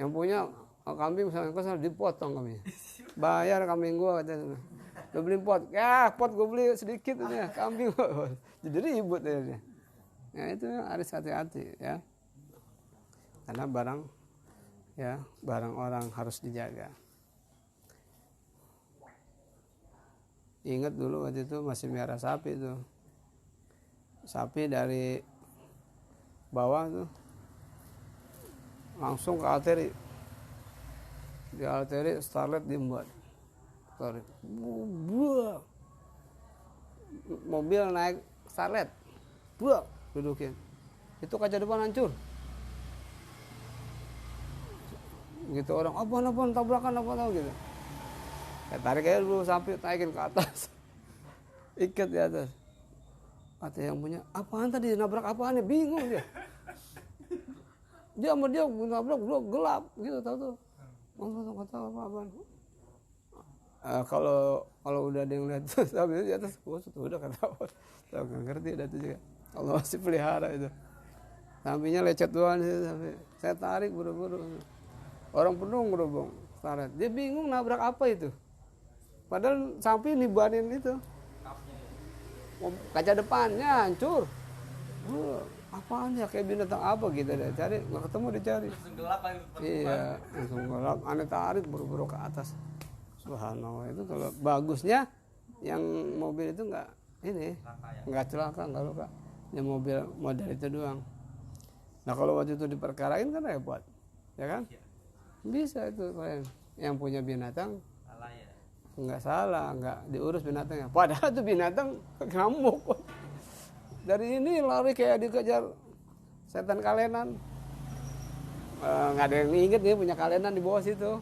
Yang punya kambing misalnya kesana dipotong kambing. Bayar kambing gua katanya. Lu beli pot, ya pot gua beli sedikit ya kambing. Jadi ribut ya. Ya itu harus hati-hati ya. Karena barang orang harus dijaga. Ingat dulu waktu itu masih miara sapi itu. Sapi dari bawah tuh langsung ke arteri. Di arteri starlet dibuat. Starlet. Buah. Mobil naik starlet. Buah, dudukin. Itu kaca depan hancur. Gitu orang, apaan tabrakan apa tahu gitu. Ya, tarik aja dulu sampai naikin ke atas. Ikat di atas. Kata yang punya, apaan tadi nabrak apaan ya? Bingung dia. Dia sama dia nabrak gelap gitu tahu tuh. Nggak tahu apa-apaan. Kalau udah ada yang lihat tuh sampai di atas, udah ketahuan. Tahu nggak ngerti dah itu juga. Allah masih pelihara itu. Sampingnya lecet doang sampai saya tarik buru-buru. Orang penuh gerobong staret. Dia bingung nabrak apa itu. Padahal samping nibanin itu. Kaca depannya hancur. Apaan ya kayak binatang apa gitu deh. Cari nggak ketemu dicari. Langsung gelap lagi. Iya, langsung gelap. Aneh tarik buru-buru ke atas. Subhanallah itu kalau bagusnya yang mobil itu nggak celaka nggak luka. Yang mobil model itu doang. Nah kalau waktu itu diperkarain kan repot, ya kan? Bisa itu yang punya binatang. Salah ya. Nggak salah, nggak diurus binatangnya. Padahal tuh binatang ngamuk. Dari ini lari kayak dikejar setan kalenan. Nggak ada yang inget nih punya kalenan di bawah situ.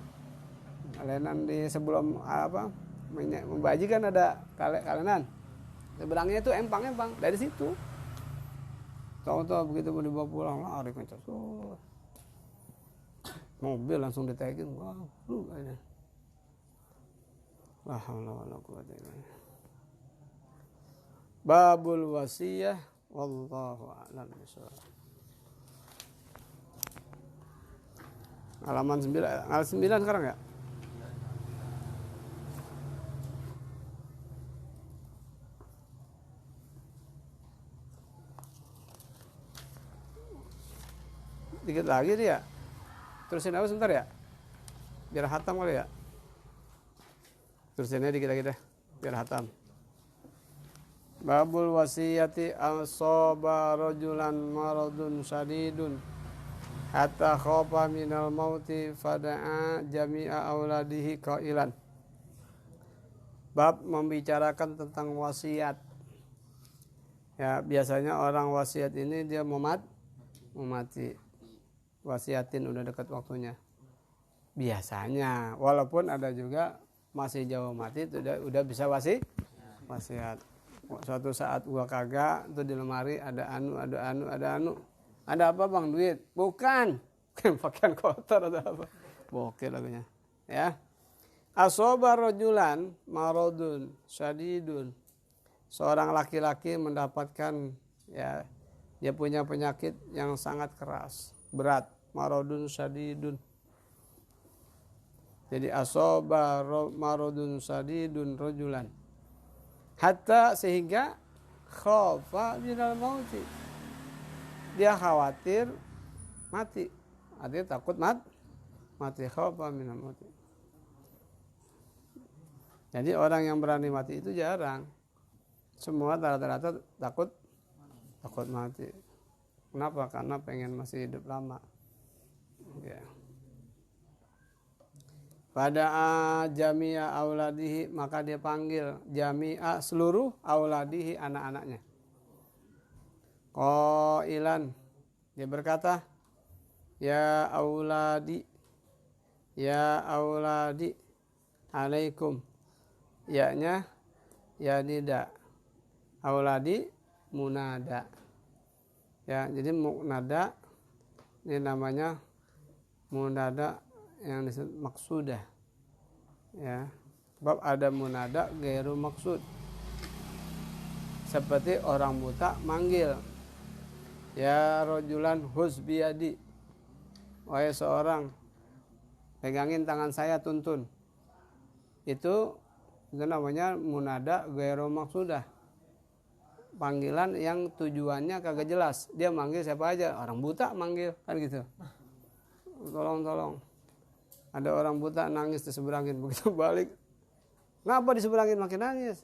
Kalenan di sebelum membaji kan ada kalenan. Seberangnya itu empang dari situ. Tahu-tahu begitu mau dibawa pulang lari kencang. Mobil langsung ditekin. Wah, kayaknya. La haula wala quwwata illa billah. Babul wasiyah wallahu a'lam bishawab. Halaman 9 sekarang ya? Dikit lagi dia. Terusin apa sebentar ya? Biar hatam kali ya. Terusinnya dikit lagi deh. Biar hatam. Babul wasiyati asaba rajulan maradun syadidun hatta khafa minal mauti fada'a jami'a auladihi qailan. Bab membicarakan tentang wasiat. Ya, biasanya orang wasiat ini dia mau mati. Wasiatin udah dekat waktunya. Biasanya, walaupun ada juga masih jauh mati itu udah bisa wasiat. Suatu saat gua kagak tuh di lemari ada anu. Ada apa bang? Duit? Bukan pakaian kotor atau apa? Bokeh lagunya. Ya. Asoba rojulan marodun syadidun. Seorang laki-laki mendapatkan ya dia punya penyakit yang sangat keras, berat, marodun syadidun. Jadi asoba marodun syadidun rojulan. Hatta sehingga khafa minal mauti. Dia khawatir mati. Artinya takut mati khafa minal mauti. Jadi orang yang berani mati itu jarang. Semua rata-rata takut mati. Kenapa? Karena pengen masih hidup lama. Ya. Pada jami'a auladihi maka dia panggil jami'a seluruh auladihi anak-anaknya. Qailan dia berkata ya auladi alaikum ya-nya ya nida auladi munada ya jadi munada ini namanya munada yang disebut maksudah ya sebab ada munada gairu maksud seperti orang buta manggil ya rojulan husbiyadi wahai seorang pegangin tangan saya, tuntun. Itu namanya munada ghairu maqsudah. Panggilan yang tujuannya kagak jelas. Dia manggil siapa aja, orang buta manggil kan gitu. Tolong. Ada orang buta nangis diseberangin, begitu balik. Ngapa diseberangin, makin nangis.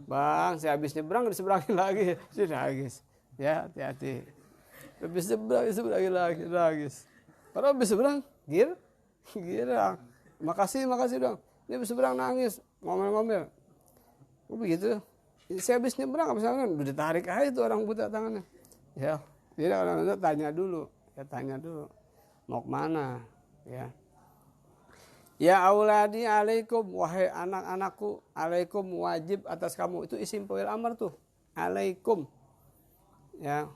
Bang, saya habis nyebrang diseberangin lagi. Sudah nangis. Ya, hati-hati. Habis nyebrang diseberangin lagi, nangis. Padahal habis seberang, girang. Makasih dong. Dia habis seberang nangis, ngomel-ngomel. Oh begitu. Saya habis nyebrang, udah ditarik aja itu orang buta tangannya. Ya, jadi orang itu tanya dulu. Mau kemana? Ya. Ya auladi alaikum, wahai anak-anakku, alaikum wajib atas kamu. Itu isim fi'il amr tuh. Alaikum. Ya.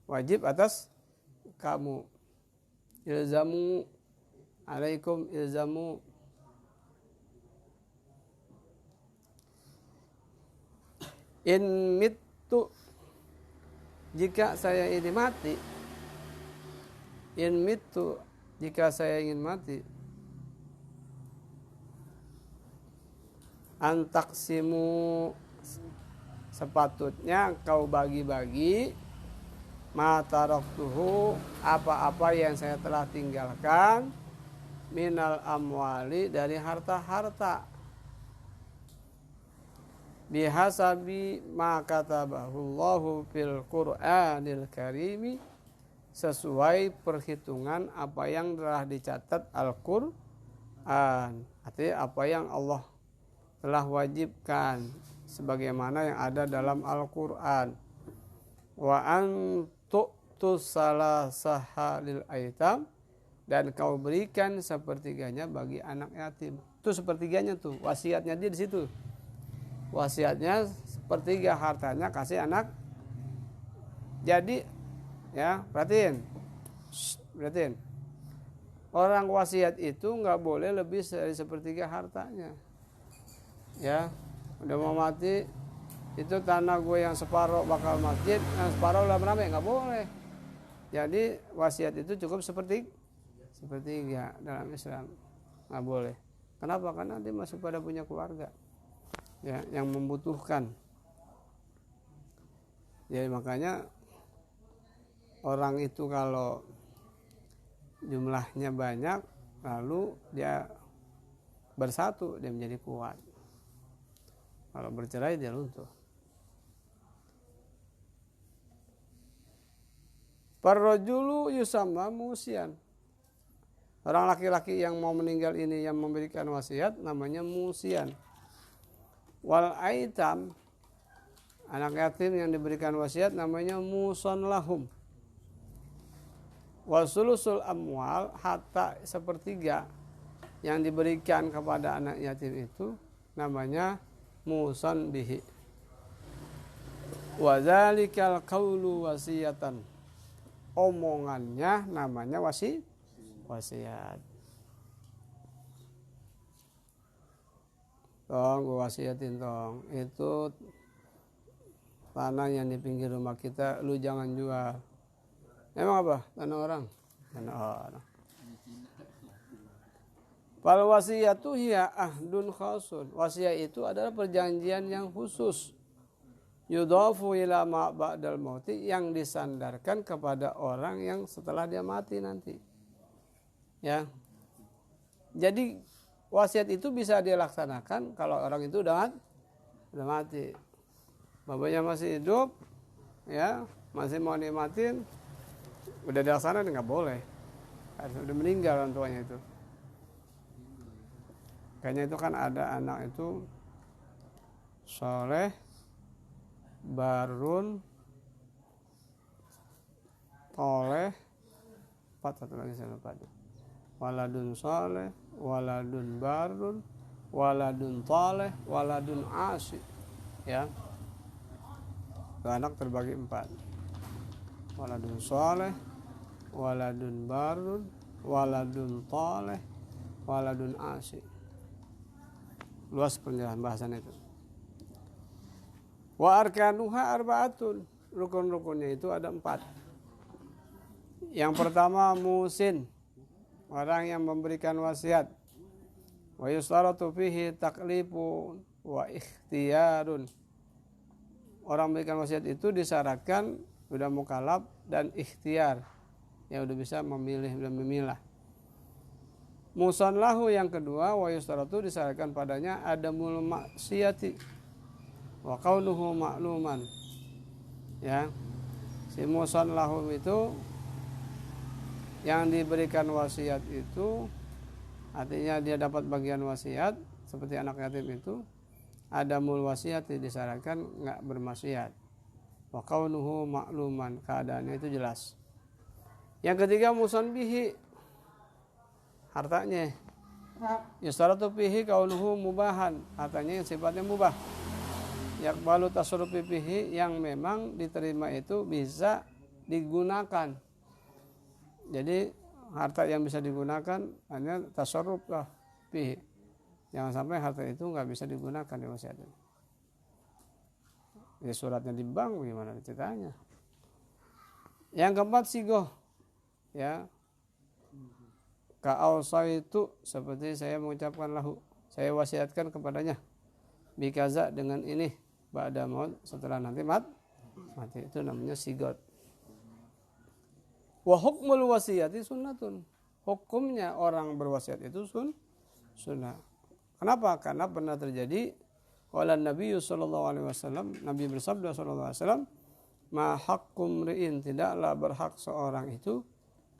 Wajib atas kamu. Ilzamu, alaikum ilzamu. In mittu, jika saya ini mati. In mittu, jika saya ingin mati. Antaksimu, sepatutnya kau bagi-bagi ma taraktuhu, apa-apa yang saya telah tinggalkan, minal amwali, dari harta-harta, bihasabi ma katabahullahu fil Qur'anil Karimi, sesuai perhitungan apa yang telah dicatat Al-Qur'an. Artinya apa yang Allah telah wajibkan sebagaimana yang ada dalam Al-Qur'an. Wa antu salasaha lil aitam, dan kau berikan sepertiganya bagi anak yatim. Itu sepertiganya tuh, wasiatnya dia di situ. Wasiatnya sepertiga hartanya kasih anak. Jadi ya, perhatiin. Orang wasiat itu nggak boleh lebih dari sepertiga hartanya. Ya, udah mau mati, itu tanah gue yang separuh bakal masjid, yang separuh rame-rame, nggak boleh. Jadi wasiat itu cukup sepertiga dalam Islam, nggak boleh. Kenapa? Karena dia masih pada punya keluarga, ya, yang membutuhkan. Jadi makanya orang itu kalau jumlahnya banyak, lalu dia bersatu, dia menjadi kuat. Kalau bercerai dia runtuh. Parrojulu yusamma musian. Orang laki-laki yang mau meninggal ini yang memberikan wasiat namanya musian. Wal aitam, anak yatim yang diberikan wasiat namanya muson lahum. Wal sulusul amwal, hatta sepertiga yang diberikan kepada anak yatim itu namanya muson bihi. Wa dzalikal qaulu wasiyatan, omongannya namanya wasiat. Tong, gue wasiatin tong, itu tanah yang di pinggir rumah kita lu jangan jual. Emang apa? Tanah orang. Fal wasiyatu hiya ahdun khasun. Wasiat itu adalah perjanjian yang khusus. Yudhafu ila ma ba'dal mauti, yang disandarkan kepada orang yang setelah dia mati nanti. Ya. Jadi wasiat itu bisa dia laksanakan kalau orang itu udah mati. Bapaknya masih hidup, ya, masih mau nikmatin, udah dilaksanakan nggak boleh. Harus udah meninggal orang tuanya itu. Kayaknya itu kan ada anak itu soleh, barun, toleh, satu lagi saya lupa. Waladun soleh, waladun barun, waladun toleh, waladun asy. Ya, anak terbagi 4. Waladun soleh, waladun barun, waladun toleh, waladun asy. Luas penjelasan bahasan itu. Wa arkanuha arba'atun, rukun-rukunnya itu ada 4. Yang pertama musin, orang yang memberikan wasiat. Wa yustaratu fihi taklifun wa ikhtiyarun. Orang memberikan wasiat itu disyaratkan sudah mukallaf dan ikhtiar, yang udah bisa memilih dan memilah. Musanlahu yang kedua, wa yustaratu disyaratkan padanya adamul maksiyati wa kaunuhu ma'luman. Ya, si musanlahu itu yang diberikan wasiat itu artinya dia dapat bagian wasiat seperti anak yatim itu, adamul wasiat disyaratkan nggak bermaksiat. Wa kaunuhu ma'luman, keadaannya itu jelas. Yang ketiga musan bihi, hartanya. Yustaratu bihi kaunuhu mubahan, hartanya yang sifatnya mubah. Yakbalu tasarrufi bihi, yang memang diterima itu bisa digunakan. Jadi harta yang bisa digunakan hanya tasarruf lah bihi. Jangan sampai harta itu nggak bisa digunakan di wasiatnya. Ya suratnya di bank gimana ceritanya. Yang keempat sigoh, ya, ka'ausa itu seperti saya mengucapkan lahu, saya wasiatkan kepadanya bikaza dengan ini ba'da maut, setelah nanti mati, itu namanya sigot. Wa hukmul wasiyati sunnatun, hukumnya orang berwasiat itu sunnah. Kenapa? Karena pernah terjadi wala Nabi sallallahu alaihi wasallam, Nabi bersabda sallallahu alaihi wasallam, ma haqqum ri'in, tidaklah berhak seorang itu,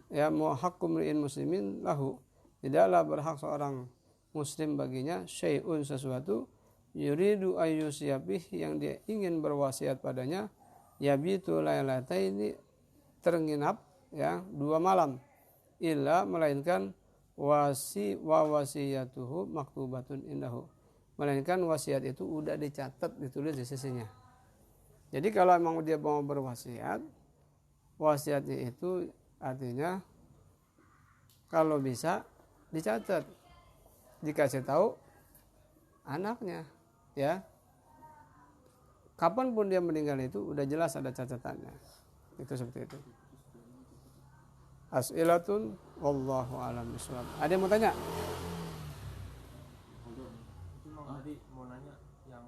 ya, ma haqqum ri'in muslimin lahu, tidaklah berhak seorang muslim baginya, syai'un sesuatu, yuridu ayyusiyabih, yang dia ingin berwasiat padanya, yabitu lailataini, ternginap, ya, 2 malam, illa, melainkan wasiyatuhu maktubatun indahu, melainkan wasiat itu udah dicatat, ditulis di sisinya. Jadi kalau memang dia mau berwasiat, wasiatnya itu artinya kalau bisa dicatat, dikasih tahu anaknya, ya. Kapanpun dia meninggal itu udah jelas ada catatannya. Itu seperti itu. As'ilatun wallahu a'lam bishawab. Ada yang mau tanya? Emang tadi mau nanya yang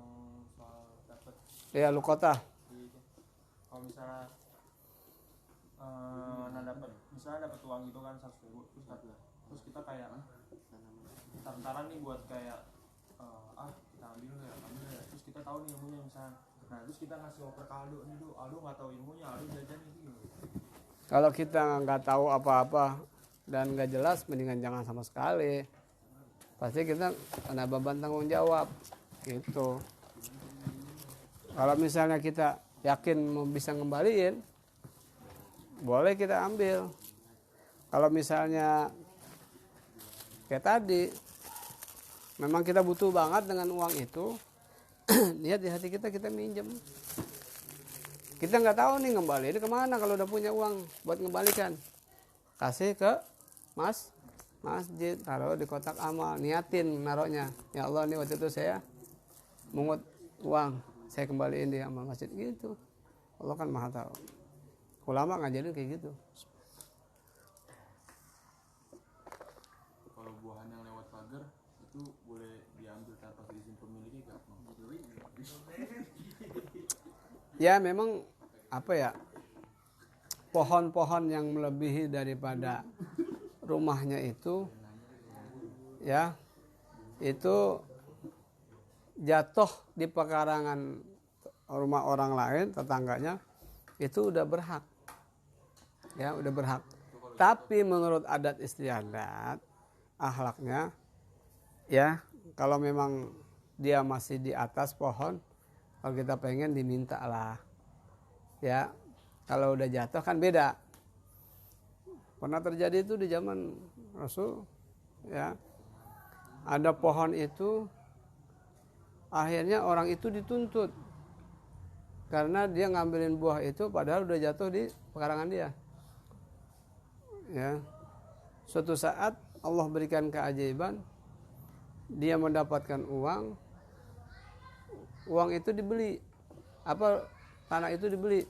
soal dapat Ya, lukota. kalau misalnya dapat misalnya dapat uang itu kan 100.000 terus kita kayak tentaran nih buat kayak kita ambil ya, terus kita tahu nih ilmunya misalnya, nah terus kita ngasih oper ke Aldo nih, Aldo nggak tahu ilmunya, Aldo jajan itu gimana? Kalau kita nggak tahu apa-apa dan nggak jelas, mendingan jangan sama sekali. Pasti kita kena beban tanggung jawab, gitu. Kalau misalnya kita yakin mau bisa ngembaliin, boleh kita ambil. Kalau misalnya kayak tadi, memang kita butuh banget dengan uang itu, lihat di hati kita, kita minjem. Kita nggak tahu nih ngembaliin kemana kalau udah punya uang buat ngembalikan. Kasih ke masjid, taruh di kotak amal, niatin naruhnya. Ya Allah, nih waktu itu saya mungut uang, saya kembaliin di amal masjid, gitu. Allah kan maha tahu. Ulama ngajarin kayak gitu. Kalau buahan yang lewat pagar itu boleh diambil tanpa izin pemiliknya nggak? Ya memang apa ya, pohon-pohon yang melebihi daripada rumahnya itu, ya, itu jatuh di pekarangan rumah orang lain, tetangganya, itu udah berhak, ya, udah berhak. Tapi menurut adat istiadat, akhlaknya, ya, kalau memang dia masih di atas pohon, kalau kita pengen diminta lah, ya. Kalau udah jatuh kan beda. Pernah terjadi itu di zaman Rasul, ya. Ada pohon itu, akhirnya orang itu dituntut karena dia ngambilin buah itu padahal udah jatuh di pekarangan dia. Ya. Suatu saat Allah berikan keajaiban, dia mendapatkan uang itu dibeli, tanah itu dibeli.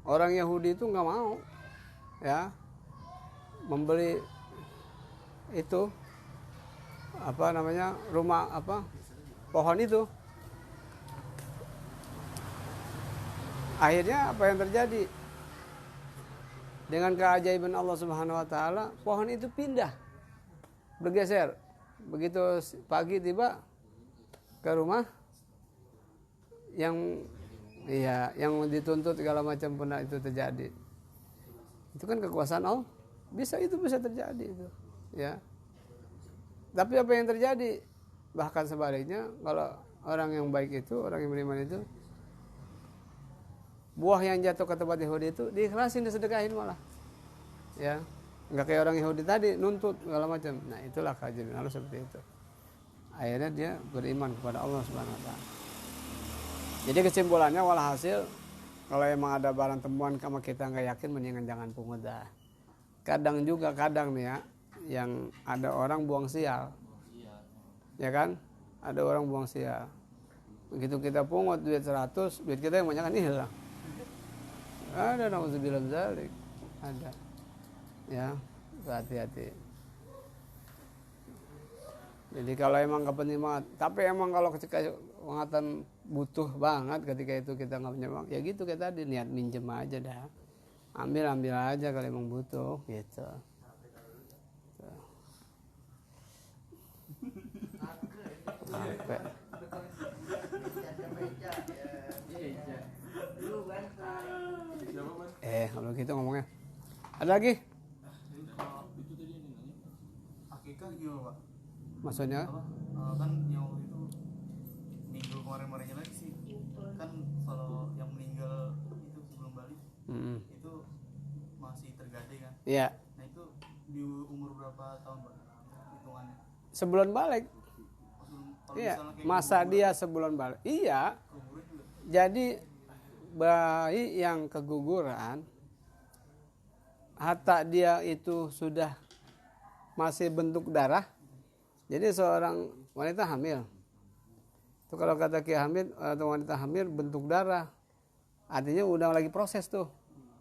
Orang Yahudi itu nggak mau, ya, membeli itu apa namanya rumah apa pohon itu. Akhirnya apa yang terjadi? Dengan keajaiban Allah Subhanahu wa taala, pohon itu pindah, bergeser. Begitu pagi tiba ke rumah yang dituntut segala macam pun itu terjadi. Itu kan kekuasaan Allah. Itu bisa terjadi itu, ya. Tapi apa yang terjadi? Bahkan sebaliknya, kalau orang yang baik itu, orang yang beriman itu, buah yang jatuh ke tempat Yahudi itu diikhlasin, disedekahin malah, ya. Nggak kayak orang Yahudi tadi nuntut segala macam. Nah, itulah keajaiban Allah seperti itu. Akhirnya dia beriman kepada Allah Subhanahu wa taala. Jadi kesimpulannya, walhasil kalau emang ada barang temuan sama kita nggak yakin, mendingan jangan pungut dah. Kadang nih ya, yang ada orang buang sial, ya kan? Ada orang buang sial. Begitu kita pungut duit 100, duit kita yang banyak kan hilang. Ada, nauzubillah min dzalik. Ada. Ya, hati-hati. Jadi kalau emang kepenting banget, tapi emang kalau ketika pengatan butuh banget, ketika itu kita nggak punya uang, ya gitu kayak tadi, niat minjem aja dah, ambil aja kalau emang butuh, gitu. Sampai. Kalau gitu ngomongnya, ada lagi? Itu tadi yang nanya. Akikah gimana Pak? Maksudnya? Kan yang waktu itu minggu kemarin-kemarinnya lagi sih, kan kalau yang meninggal itu sebelum balik itu masih tergade kan? Iya. Nah itu di umur berapa tahun Pak hitungannya? Sebulan balik. Kalau Iya. misalnya kayak Masa dia sebulan balik. Iya. umurnya juga Jadi bayi yang keguguran, hatta dia itu sudah masih bentuk darah. Jadi seorang wanita hamil, itu kalau kata Ki Hamid, atau wanita hamil bentuk darah, artinya udah lagi proses tuh,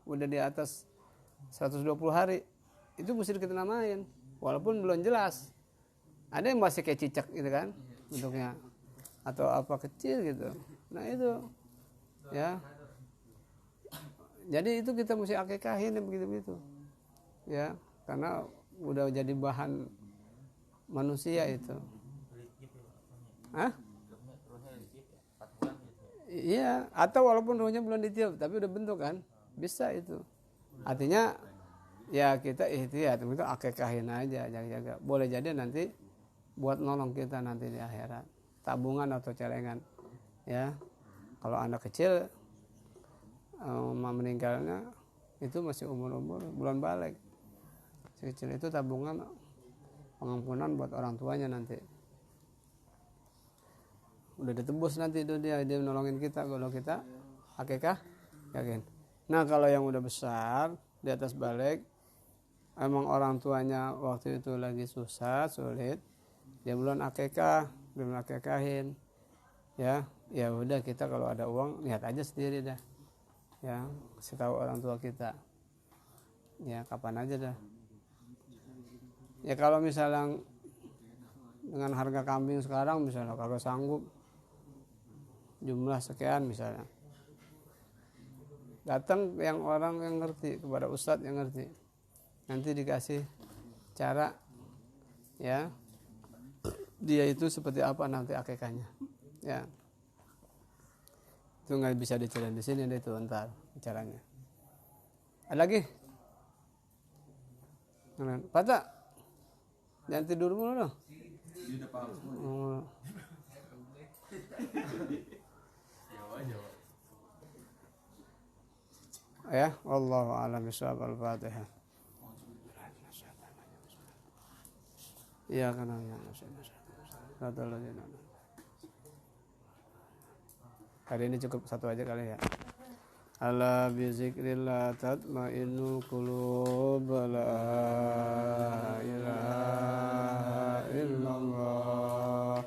udah di atas 120 hari, itu mesti kita namain, walaupun belum jelas. Ada yang masih kayak cicak gitu kan bentuknya, atau apa kecil gitu. Nah itu, ya. Jadi itu kita mesti akikahin yang begitu-begitu, ya, karena udah jadi bahan manusia itu. Hah? Iya, atau walaupun ruhnya belum ditiup tapi udah bentuk kan, bisa itu. Artinya ya kita ihtiyat, itu akikahin aja, jaga-jaga. Boleh jadi nanti buat nolong kita nanti di akhirat, tabungan atau celengan, ya. Kalau anak kecil meninggalnya itu masih umur belum balik, kecil itu tabungan pengampunan buat orang tuanya nanti. Udah ditebus nanti itu dia nolongin kita kalau kita akikah, yakin. Nah kalau yang udah besar di atas balik, emang orang tuanya waktu itu lagi susah sulit, dia belum akikah, belum akikahin, ya udah kita kalau ada uang lihat aja sendiri dah, ya kasih tahu orang tua kita, ya kapan aja dah. Ya kalau misalnya dengan harga kambing sekarang misalnya kagak sanggup jumlah sekian misalnya, datang yang orang yang ngerti, kepada ustadz yang ngerti, nanti dikasih cara, ya dia itu seperti apa nanti akikahnya, ya itu nggak bisa diceritain di sini deh, itu ntar caranya. Ada lagi? Patah. Jangan tidur mulu dong. Dia udah paham semua. Jawa. Ya, wallahu a'lam bishawab. Al-Fatihah. Iya kan ya. Hari ini cukup satu aja kali ya. Ala bi zikrillah tatma'innul qulub, la ilaha illallah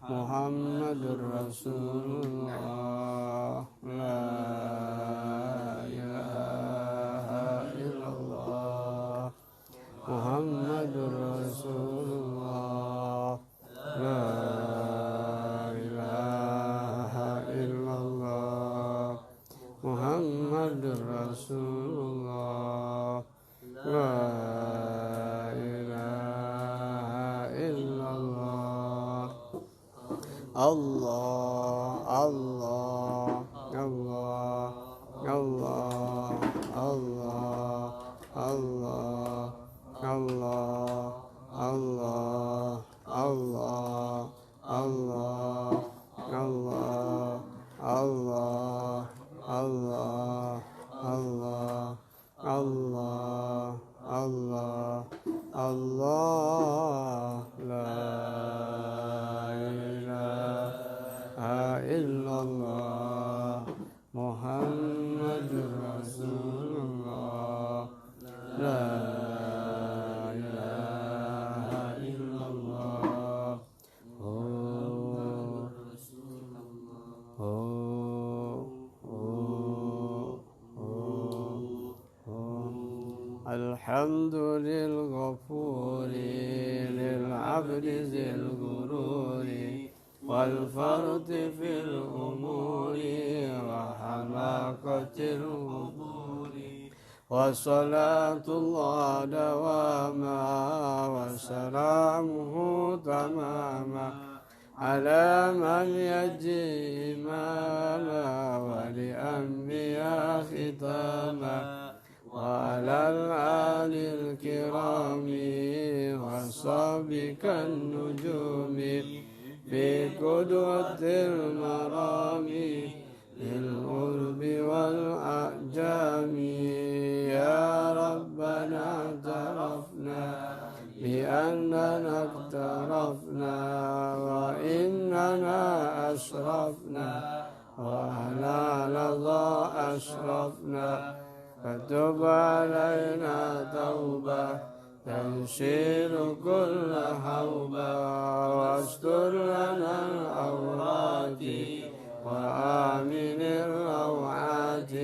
Muhammadur Rasulullah, la ilaha illallah Allah Allah Allah Allah Allah Allah Allah Allah Allah Allah Allah Allah Allah Allah Allah Allah Allah la ilaha illallah Muhammadur Rasulullah la ilaha illallah oh الحمد للغفور للعبد ذي الغرور والفرد في الأمور وحماقة القبور وصلاة الله دواما وسلامه تماما على من يجي إماما ولأنبياء ختاما وعلى الآل الكرام وصحبك النجوم في قدوة المرام للقرب والأعجام يا ربنا اعترفنا بأننا اقترفنا وإننا أشرفنا وعلى لظى أشرفنا فتب علينا توبة تنشير كل حوبة واستر لنا العورات وآمن الروعات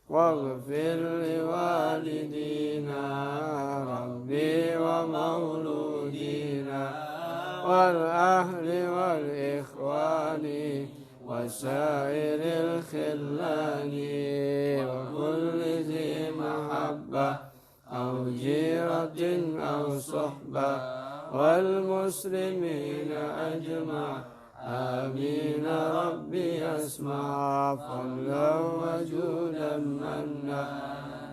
واغفر لوالدينا ربي ومولودينا والأهل والإخوان وسائر الخلان وكل ذي محبة أو جيرة أو صحبة والمسلمين أجمع آمين ربي أسمع فضلا وجودا منا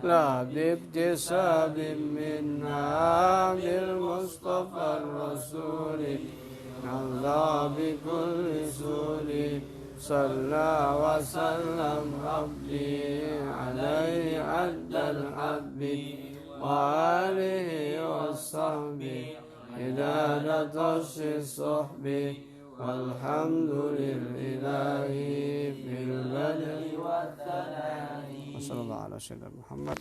لا باكتساب منا بالمصطفى الرسول الله بكل سول صلى وسلم ربي عليه عد الحب وآله وصحبه عداد الصحب والحمد لله في البدء والثناء وصلى الله على سيدنا محمد.